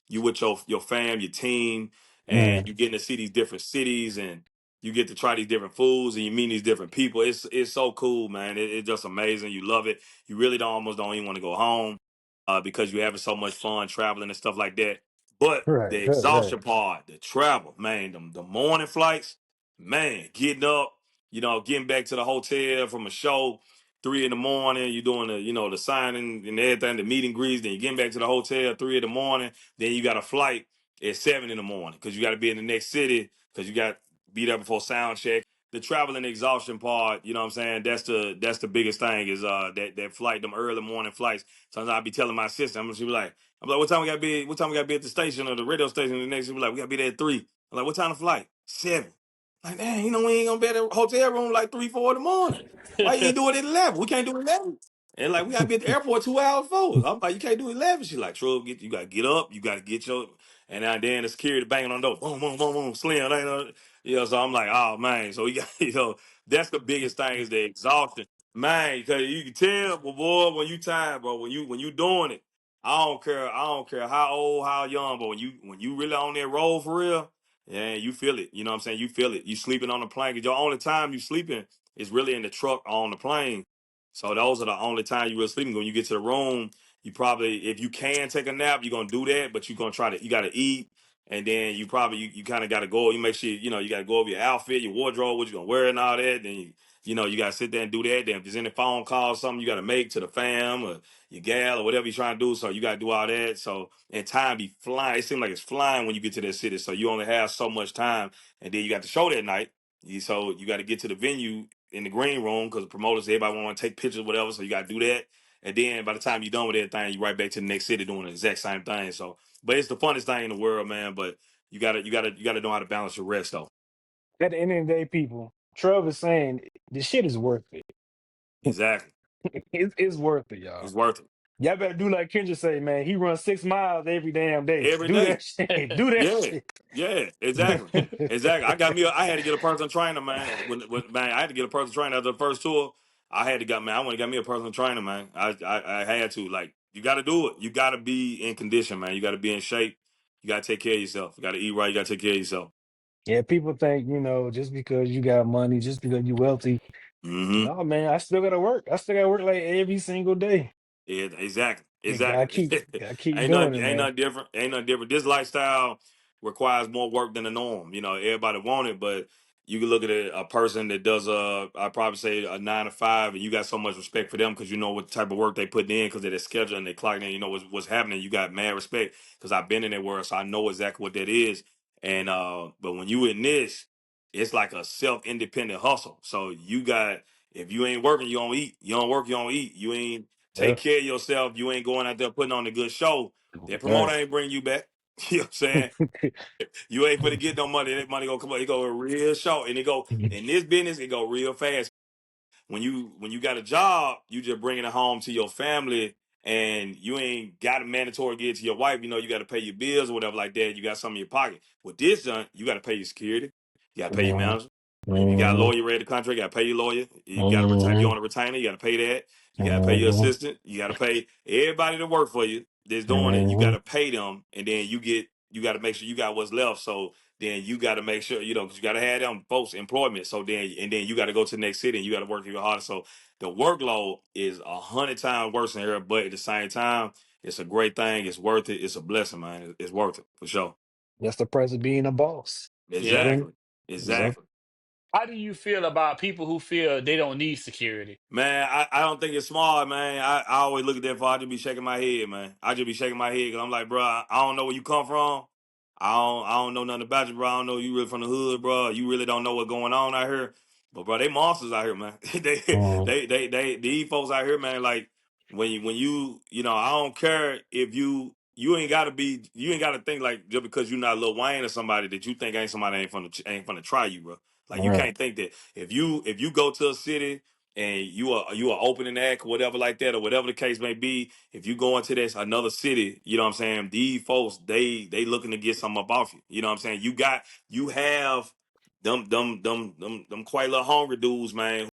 You with your fam, your team, and Mm. you getting to see these different cities, and you get to try these different foods, and you meet these different people. It's so cool, man. It's just amazing. You love it. You really almost don't even want to go home because you're having so much fun traveling and stuff like that. But Right, the right, right. exhaustion part, the travel, man, the morning flights, man, getting up, getting back to the hotel from a show, 3 in the morning, you're doing the signing and everything, the meet and greets, then you're getting back to the hotel 3 in the morning, then you got a flight at 7 in the morning because you got to be in the next city because you got to be there before sound check. The travel and exhaustion part, you know what I'm saying? That's the biggest thing is that flight, them early morning flights. Sometimes I'll be telling my sister, I'm like, what time we gotta be at the station or the radio station? The next, she be like, we gotta be there at 3. I'm like, what time the flight? 7. Like, dang, we ain't gonna be at the hotel room like 3, 4 in the morning. Why you ain't do it at 11? We can't do 11. And like, we gotta be at the airport 2 hours forward. I'm like, you can't do 11. She like, Trub, you gotta get up, you gotta get your, and then the security banging on the door, boom, boom, boom, boom, slim, so I'm like, oh man, so we got, that's the biggest thing is the exhaustion, man, because you can tell, boy, when you tired, bro, when you doing it, I don't care how old, how young, but when you really on that road for real, yeah, you feel it. You know what I'm saying? You feel it. You sleeping on the plane. 'Cause your only time you sleeping is really in the truck or on the plane. So those are the only time you really sleeping. When you get to the room, you probably, if you can take a nap, you're gonna do that, but you're gonna you gotta eat, and then you kind of gotta go. You make sure you gotta go over your outfit, your wardrobe, what you gonna wear and all that. Then you gotta sit there and do that. Then if there's any phone calls, something you gotta make to the fam or your gal or whatever you're trying to do. So you got to do all that. So, and time be flying. It seems like it's flying when you get to that city. So you only have so much time. And then you got the show that night. So you got to get to the venue in the green room because the promoters, everybody want to take pictures, whatever. So you got to do that. And then by the time you're done with everything, you right back to the next city doing the exact same thing. So, but it's the funnest thing in the world, man. But you gotta know how to balance your rest though. At the end of the day, people, Trub is saying the shit is worth it. Exactly. It's worth it, y'all. It's worth it. Y'all better do like Kendra say, man. He runs 6 miles every damn day. Every Do day. that shit. Do that Yeah, shit. yeah, exactly, exactly. I had to get a personal trainer, man. Man, I had to get a personal trainer after the first tour. I want to get me a personal trainer, man. I had to. Like, you got to do it. You got to be in condition, man. You got to be in shape. You got to take care of yourself. You got to eat right. You got to take care of yourself. Yeah, people think, just because you got money, just because you're wealthy. Mm-hmm. No, man, I still gotta work. I still gotta work like every single day. Yeah, exactly, You gotta exactly. keep doing it, Ain't man. nothing different. Ain't nothing different. This lifestyle requires more work than the norm. Everybody want it, but you can look at a person that does I probably say a 9 to 5, and you got so much respect for them because you know what type of work they put in because of their schedule and they clock in. You know what's happening. You got mad respect because I've been in that world, so I know exactly what that is. And but when you in this, it's like a self independent hustle. So you got if you ain't working, you don't eat. You don't work, you don't eat. You ain't Yeah. take care of yourself. You ain't going out there putting on a good show. That promoter Right. ain't bring you back. You know what I'm saying? You ain't gonna get no money. That money gonna come up. It go real short, and it go in this business. It go real fast. When you got a job, you just bringing it home to your family, and you ain't got a mandatory give it to your wife. You got to pay your bills or whatever like that. You got something in your pocket. With this done, you got to pay your security. You got to pay your Mhm, manager. If you got a mhm, lawyer ready to contract, you got to pay your lawyer. You got to retain. You mhm, on a retainer, you got to pay that. You got to pay your mhm, assistant. You got to pay everybody that work for you that's doing it. You got mhm. to pay them, and then you got to make sure you got what's left. So then you got to make sure, because you got to have them folks employment. So then you got to go to the next city and you got to work even harder. So the workload is 100 times worse than here, but at the same time, it's a great thing. It's worth it. It's a blessing, man. It's worth it for sure. That's the price of being a boss. You Yeah. feel me? Exactly. So, Exactly. How do you feel about people who feel they don't need security? Man, I don't think it's smart, man. I always look at that for I just be shaking my head, man. I just be shaking my head because I'm like, bro, I don't know where you come from. I don't know nothing about you, bro. I don't know you really from the hood, bro. You really don't know what's going on out here. But bro, they monsters out here, man. mhm. These folks out here, man. Like I don't care if you ain't gotta think like just because you're not Lil Wayne or somebody that you think ain't somebody ain't finna try you, bro. Like you Right. can't think that if you go to a city and you are opening act, whatever like that, or whatever the case may be, if you go into this another city, you know what I'm saying? These folks, they looking to get something up off you. You know what I'm saying? You have them quite little hungry dudes, man,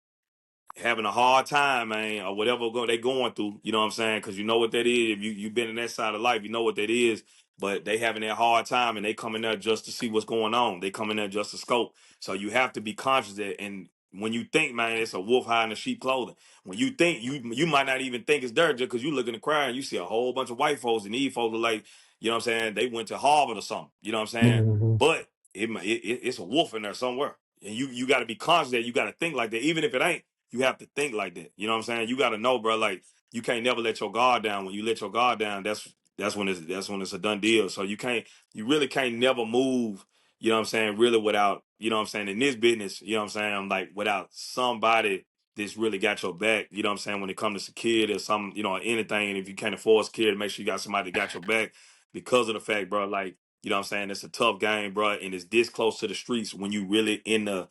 having a hard time, man, or whatever they going through. You know what I'm saying? Because you know what that is. If you've been in that side of life, you know what that is. but they having that hard time and they come in there just to see what's going on. They come in there just to scope. So you have to be conscious that, and when you think, man, it's a wolf hiding in sheep clothing. When you think, you might not even think it's dirt just because you look in the crowd and you see a whole bunch of white folks, and these folks are like, you know what I'm saying, they went to Harvard or something. You know what I'm saying? Mhm. But it's a wolf in there somewhere. And you got to be conscious that you got to think like that. Even if it ain't, you have to think like that. You know what I'm saying? You got to know, bro, like, you can't never let your guard down. When you let your guard down, that's when it's a done deal. So you really can't never move, you know what I'm saying, really without, you know what I'm saying, in this business, you know what I'm saying, like without somebody that's really got your back, you know what I'm saying, when it comes to security or something, you know, anything. And if you can't afford security, make sure you got somebody that got your back, because of the fact, bro, like, you know what I'm saying, it's a tough game, bro, and it's this close to the streets. When you really in the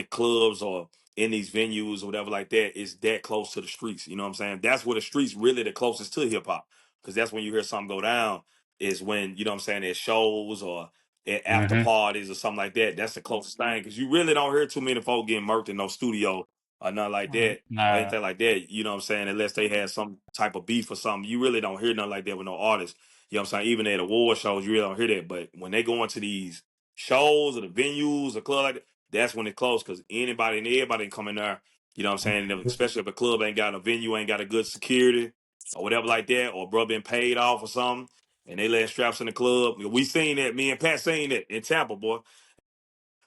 clubs or in these venues or whatever like that, it's that close to the streets. You know what I'm saying? That's where the streets really the closest to hip hop. Because that's when you hear something go down, is when, you know what I'm saying, at shows or at after Mm-hmm. parties or something like that. That's the closest thing. Because you really don't hear too many folk getting murked in no studio or nothing like that or Nah, anything like that. You know what I'm saying? Unless they had some type of beef or something. You really don't hear nothing like that with no artists. You know what I'm saying? Even at award shows, you really don't hear that. But when they go into these shows or the venues or club like that, that's when it's close, because anybody and everybody can come in there. You know what I'm saying? Especially if a club ain't got a venue, ain't got a good security or whatever like that, or bro been paid off or something, and they let straps in the club. We seen that. Me and Pat seen that in Tampa, boy.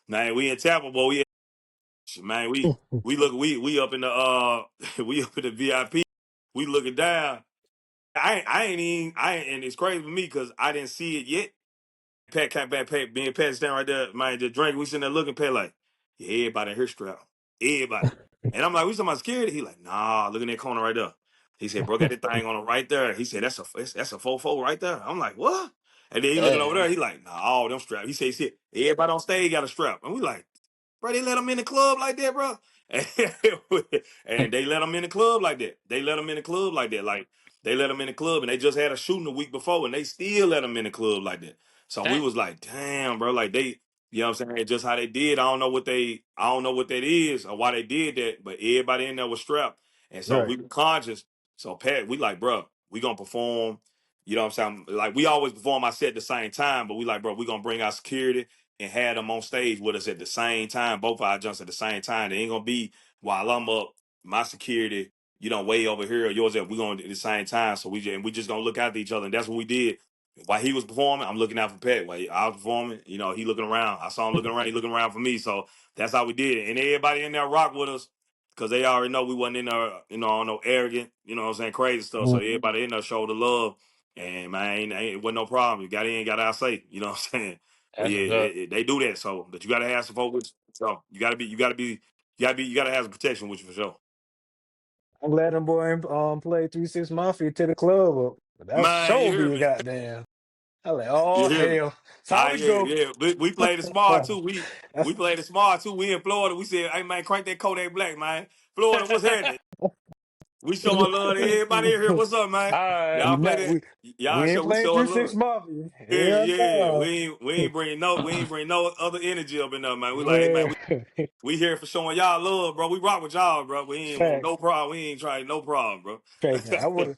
Man, we in Tampa, boy. Man, we up in the we up in the VIP. We looking down. And it's crazy for me because I didn't see it yet. Pat came back, Pat, me and Pat standing right there, man, just drink. We sitting there looking, Pat like, yeah, everybody in here strap. Everybody. And I'm like, we talking about security? He like, nah, look in that corner right there. He said, bro, got that thing on it right there. He said, that's a fofo right there. I'm like, what? And then he looking over yeah. there, he like, nah, all them strap. He said, everybody on stage got a strap. And we like, bro, they let him in the club like that, bro. And they let him in the club like that. They let him in the club like that. Like, they let him in the club, and they just had a shooting the week before, and they still let him in the club like that. So we Dang. was like, damn, bro, like they, you know what I'm saying? Just how they did. I don't know what that is or why they did that, but everybody in there was strapped. And so Right. we were conscious. So Pat, we like, bro, we gonna perform. You know what I'm saying? Like, we always perform our set at the same time, but we like, bro, we gonna bring our security and have them on stage with us at the same time, both our jumps at the same time. They ain't gonna be while I'm up, my security, you know, way over here, or yours at, we gonna do it at the same time. So we just gonna look after each other. And that's what we did. While he was performing, I'm looking out for Pat. While I was performing, you know, he looking around. I saw him looking around. He looking around for me. So that's how we did it. And everybody in there rock with us, because they already know we wasn't in there, you know, on no arrogant, you know what I'm saying, crazy stuff. So Mhm. everybody in there showed the love. And man, it wasn't no problem. You got in, got out safe. You know what I'm saying? But That's yeah, what's up. they do that. So, but you gotta have some folks. So you gotta have some protection with you for sure. I'm glad them boy played 3 6 Mafia to the club up. But that Man, you show hear be me? goddamn. I like, You oh hear me? hell. That's how we Yeah, go. yeah. We played it smart too. We That's played it smart too. We in Florida. We said, hey man, crank that Kodak Black, man. Florida, what's happening? We showing love to everybody in here. What's up, man? All right. Y'all we play not that. we Y'all ain't show we playing showing 3 6 love. Mafia. Yeah, Hell yeah. no. We ain't bring no other energy up in there, man. We like, hey man, Yeah. we here for showing y'all love, bro. We rock with y'all, bro. We ain't want Facts. no problem. We ain't trying no problem, bro. Facts. I would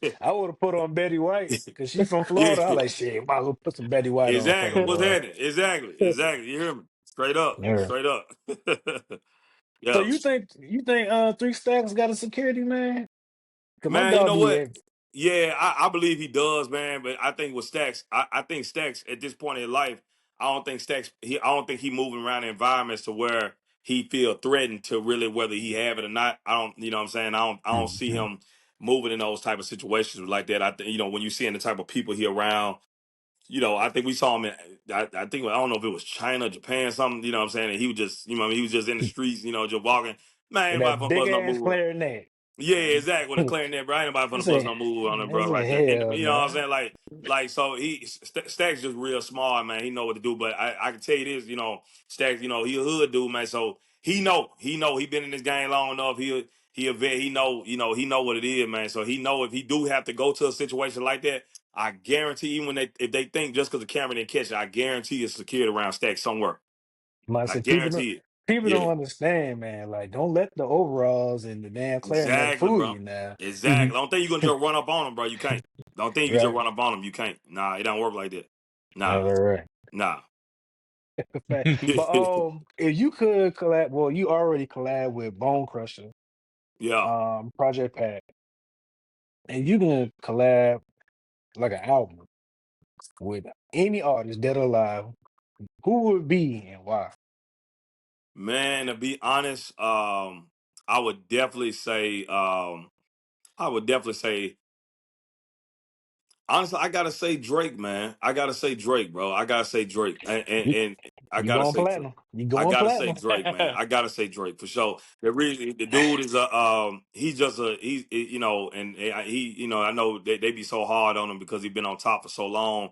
have put on Betty White because she from Yeah. Florida. I like shit. Might as well put some Betty White on for the Exactly. What's boy. happening? Exactly. You hear me? Straight up. Yeah. Straight up. So Yeah. you think Three Stacks got a security man? Cause my Man, you dog know be what? at Yeah, I believe he does, man. But I think with Stacks, I think Stacks at this point in life, I don't think he moving around the environments to where he feel threatened to really whether he have it or not. I don't, you know what I'm saying? I don't see Mhm. him moving in those type of situations like that. I think, you know, when you seeing the type of people he around, you know, I think we saw him in, I think, I don't know if it was China, Japan, something, you know what I'm saying? And he was just, you know, he was just in the streets, you know, just walking. Man, with anybody that from big Buzz no ass move. clarinet. Yeah, exactly. With a clarinet, bro. Ain't nobody from I the bus say, no move on it, I bro, right there. say, And hell you know what I'm no. saying? Like so Stacks just real smart, man. He know what to do. But I can tell you this, you know, Stacks, you know, he a hood dude, man. So he been in this game long enough. He a vet. He know what it is, man. So he know if he do have to go to a situation like that, I guarantee even if they think just because the camera didn't catch it, I guarantee it's secured around Stacks somewhere. I I said guarantee it. people Yeah. don't understand, man. Like, don't let the overalls and the damn clarinet Exactly, fool bro. you now. Exactly. Don't think you can just run up on him, bro. You can't. Don't think you can just Right. run up on him. You can't. Nah, it don't work like that. Yeah, Nah, right. nah. Fact. But if you could collab, well, you already collab with Bone Crusher, Yeah. Project Pat, and you can collab like an album with any artist dead or alive, who would it be and why? Man, to be honest, I would definitely say, I would definitely say, honestly, I gotta say Drake, man. I gotta say Drake, bro. I gotta say Drake, You, and I you gotta going say Drake. platinum? You I going gotta say platinum? Drake, man. I gotta say Drake for sure. The reason the dude is a he's just a he's you know and he you know I know they be so hard on him because he's been on top for so long,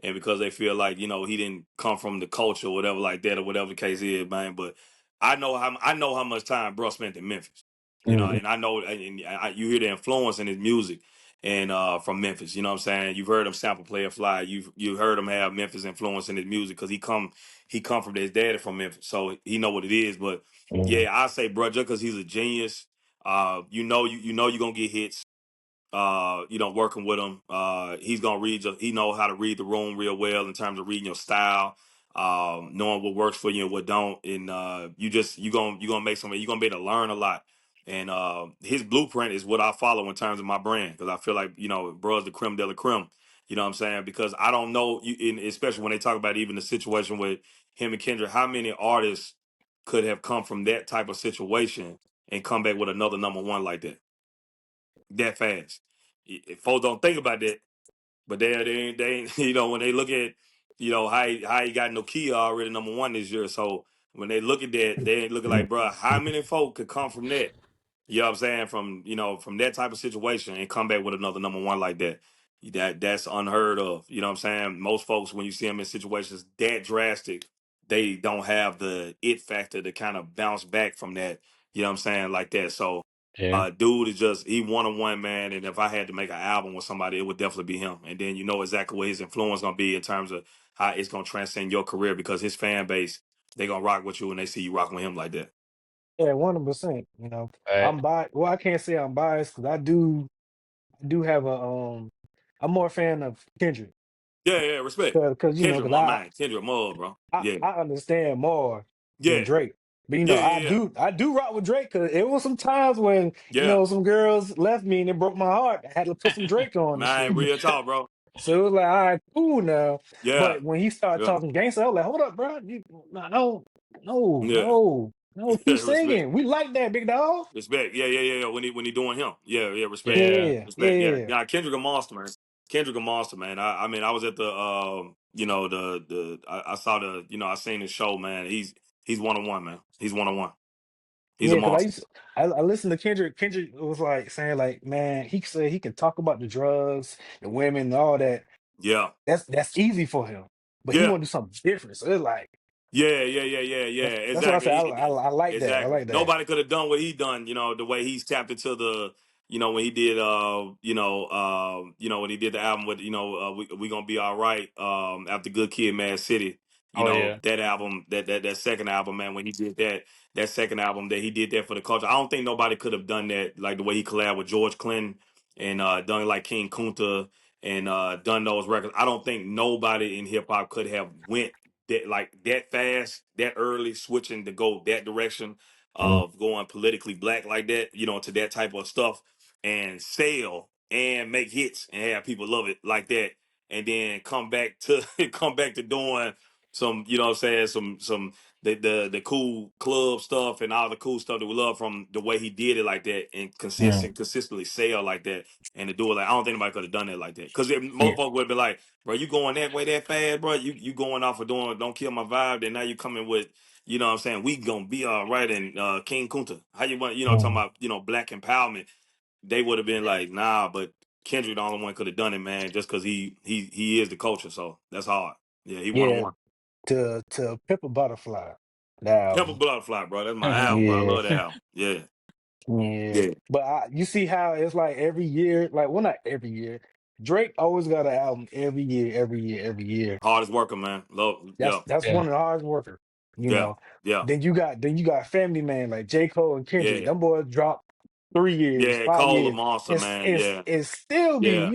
and because they feel like he didn't come from the culture or whatever like that or whatever the case is, man. But I know how much time bro spent in Memphis, Mhm. and I know you hear the influence in his music and from Memphis. You know what I'm saying? You've heard him sample Play a Fly. You heard him have Memphis influence in his music because he come from his daddy from Memphis, so he know what it is. But Mhm. yeah, I say, bro, just because he's a genius, you know you're gonna get hits. Working with him, he's gonna he know how to read the room real well in terms of reading your style, knowing what works for you and what don't, and you gonna make something. You're gonna be able to learn a lot. And his blueprint is what I follow in terms of my brand because I feel like bro's the creme de la creme. You know what I'm saying? Because I don't know, especially when they talk about even the situation with him and Kendrick, how many artists could have come from that type of situation and come back with another number one like that fast. If folks don't think about that, but they ain't when they look at how he got Nokia already number one this year. So when they look at that, they ain't looking like, bro, how many folk could come from that? You know what I'm saying? From that type of situation and come back with another number one like that. That's unheard of. You know what I'm saying? Most folks, when you see them in situations that drastic, they don't have the it factor to kind of bounce back from that. You know what I'm saying? Like that. So Yeah. dude is just he one on one man, and if I had to make an album with somebody, it would definitely be him. And then you know exactly what his influence gonna be in terms of how it's gonna transcend your career because his fan base they gonna rock with you and they see you rocking with him like that. Yeah, 100%. You know, Right. I'm biased. Well, I can't say I'm biased because I do have a I'm more a fan of Kendrick Yeah, respect. because Kendrick, because my man, Kendrick Mud, bro. Yeah, I understand more than yeah, Drake. But yeah, I yeah, yeah, do rock with Drake because it was some times when yeah. some girls left me and it broke my heart. I had to put some Drake on and Man, shit. real talk, bro. So it was like, all right, cool now. Yeah, But when he started yeah, talking gangster, I was like, hold up, bro. No, yeah, no, keep yeah. Respect. singing. We like that, big dog. Respect. Yeah, yeah, yeah, yeah. When he doing him. Yeah, yeah, respect. Yeah. Respect. Yeah. Yeah. Yeah, Kendrick a monster, man. Kendrick a monster, man. I mean I was at the I saw I seen his show, man. He's one on one, man. He's one on one. He's a Yeah, because monster. I listened to Kendrick. Kendrick was like saying like, man, he said he can talk about the drugs, the women, and all that. Yeah. That's easy for him, but he Yeah. want to do something different. So it's like Yeah, yeah, yeah, yeah, yeah. that's what I said. Exactly. I like that. I Exactly. like that. Nobody could have done what he done, the way he's tapped into when he did when he did the album with, we gonna be all right, after Good Kid Mad City, Oh yeah. that album, that second album, man, when he did that second album that he did that for the culture. I don't think nobody could have done that like the way he collabed with George Clinton and done like King Kunta and done those records. I don't think nobody in hip hop could have went that like that fast, that early, switching to go that direction Mm. of going politically black like that, to that type of stuff and sell and make hits and have people love it like that, and then come back to come back to doing some, what I'm saying, some the cool club stuff and all the cool stuff that we love from the way he did it like that and Mm. consistently sell like that and to do it like I don't think anybody could have done it like that because Yeah, most folks would have been like, bro, you going that way that fast, bro? You going off of doing don't kill my vibe? Then now you coming with, what I'm saying, we gonna be all right and King Kunta. How you want, talking mm. about, black empowerment? They would have been like, nah, but Kendrick the only one could have done it, man, just because he is the culture. So that's hard. Yeah, he one on Yeah. one. To Pimp a Butterfly, the album. Temple Butterfly, bro. That's my album, bro. I Yeah, love that album. Yeah, yeah. yeah. But you see how it's like every year, like well, not every year. Drake always got an album every year, every year, every year. Hardest worker, man. Love. That's Yeah, that's Yeah. one of the hardest worker. You yeah, know. yeah, Then you got Family Man like J. Cole and Kendrick. yeah, Them boys drop. 3 years, Yeah, 5 years, Cole the monster, man. Yeah, it's still be, yeah.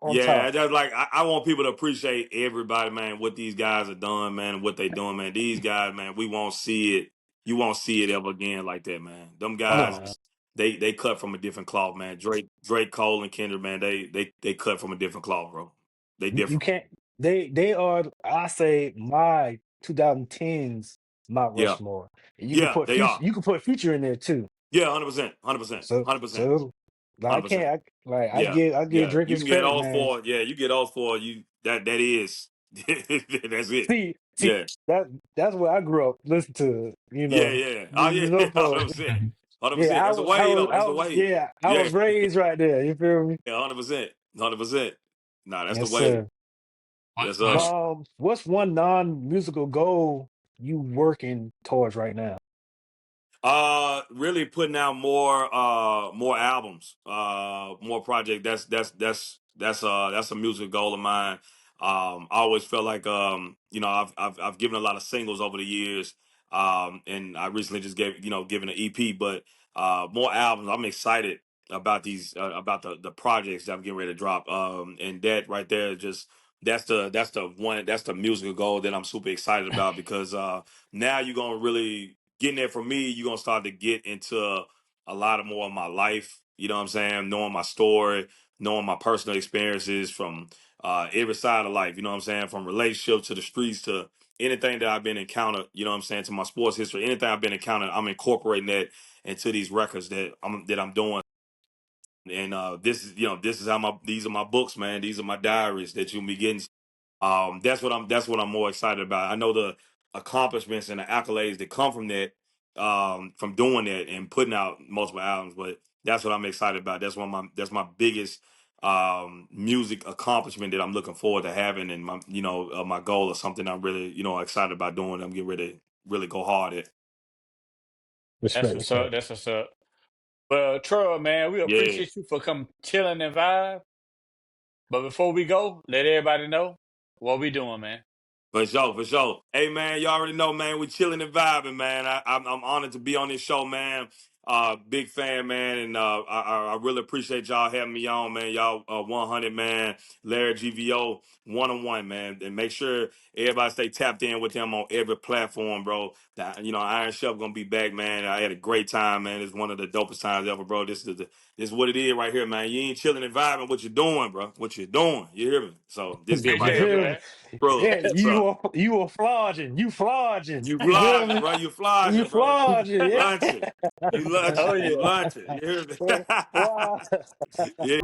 on Yeah, top. that's like I want people to appreciate everybody, man, what these guys are doing, man, and what they doing, man. These guys, man, we won't see it. You won't see it ever again like that, man. Them guys No, is they cut from a different cloth, man. Drake, Cole, and Kendrick, man, they cut from a different cloth, bro. They you different. can't. They are. I say my 2010s Mount Yeah, Rushmore. And you can yeah, put they future. are. You can put future in there too. Yeah, 100%, 100%, So 100%, so like I 100%. can't. I Yeah, give yeah. Drake You can get respect, those man. four. Yeah, you get those four. You that is that's it. See Yeah. that's where I grew up. Listen to Yeah, yeah. Oh, yeah, you know, for 100%. yeah. 100%. That's the way, though. That's the way. I Yeah, was raised right there. You feel me? yeah, 100%. 100%. Nah, that's the Yes, way. sir. What, Yes, sir. What's one non-musical goal you working towards right now? Really putting out more albums, more project. That's a music goal of mine. I always felt like I've given a lot of singles over the years. And I recently just given an EP, but more albums. I'm excited about these about the projects that I'm getting ready to drop. And that right there is just that's the musical goal that I'm super excited about because now you're gonna really getting there for me, you're gonna start to get into a lot of more of my life. You know what I'm saying? Knowing my story, knowing my personal experiences from every side of life. You know what I'm saying? From relationships to the streets to anything that I've been encountered. You know what I'm saying? To my sports history, anything I've been encountered, I'm incorporating that into these records that I'm doing. And this is how these are my books, man. These are my diaries that you'll be getting. That's what I'm more excited about. I know the accomplishments and the accolades that come from that, from doing that and putting out multiple albums. But that's what I'm excited about. That's my biggest music accomplishment that I'm looking forward to having, and my goal or something I'm really excited about doing. I'm getting ready to really go hard at. that's Respect, what's up. respect. That's what's up. Well, Trub, man, we Yeah. appreciate you for come chilling and vibe. But before we go, let everybody know what we doing, man. For sure, for sure. Hey man, you already know, man. We chilling and vibing, man. I'm honored to be on this show, man. Big fan, man, and I really appreciate y'all having me on, man. Y'all 100, man. Larry GVO 101, man, and make sure everybody stay tapped in with them on every platform, bro. Iron Chef gonna be back, man. I had a great time, man. It's one of the dopest times ever, bro. This is what it is right here, man. You ain't chilling and vibing. What you doing, bro? What you doing? You hear me? So this here You right Appreciate here, it, feel man. me? man. Bro, Yeah, what's up? you are flogging. You flogging. You You feel flogging, me? bro. You You flogging, bro. flogging. You Yeah. lunching. You Oh lunching. You yeah. lunching. You hear me? Wow. Yeah.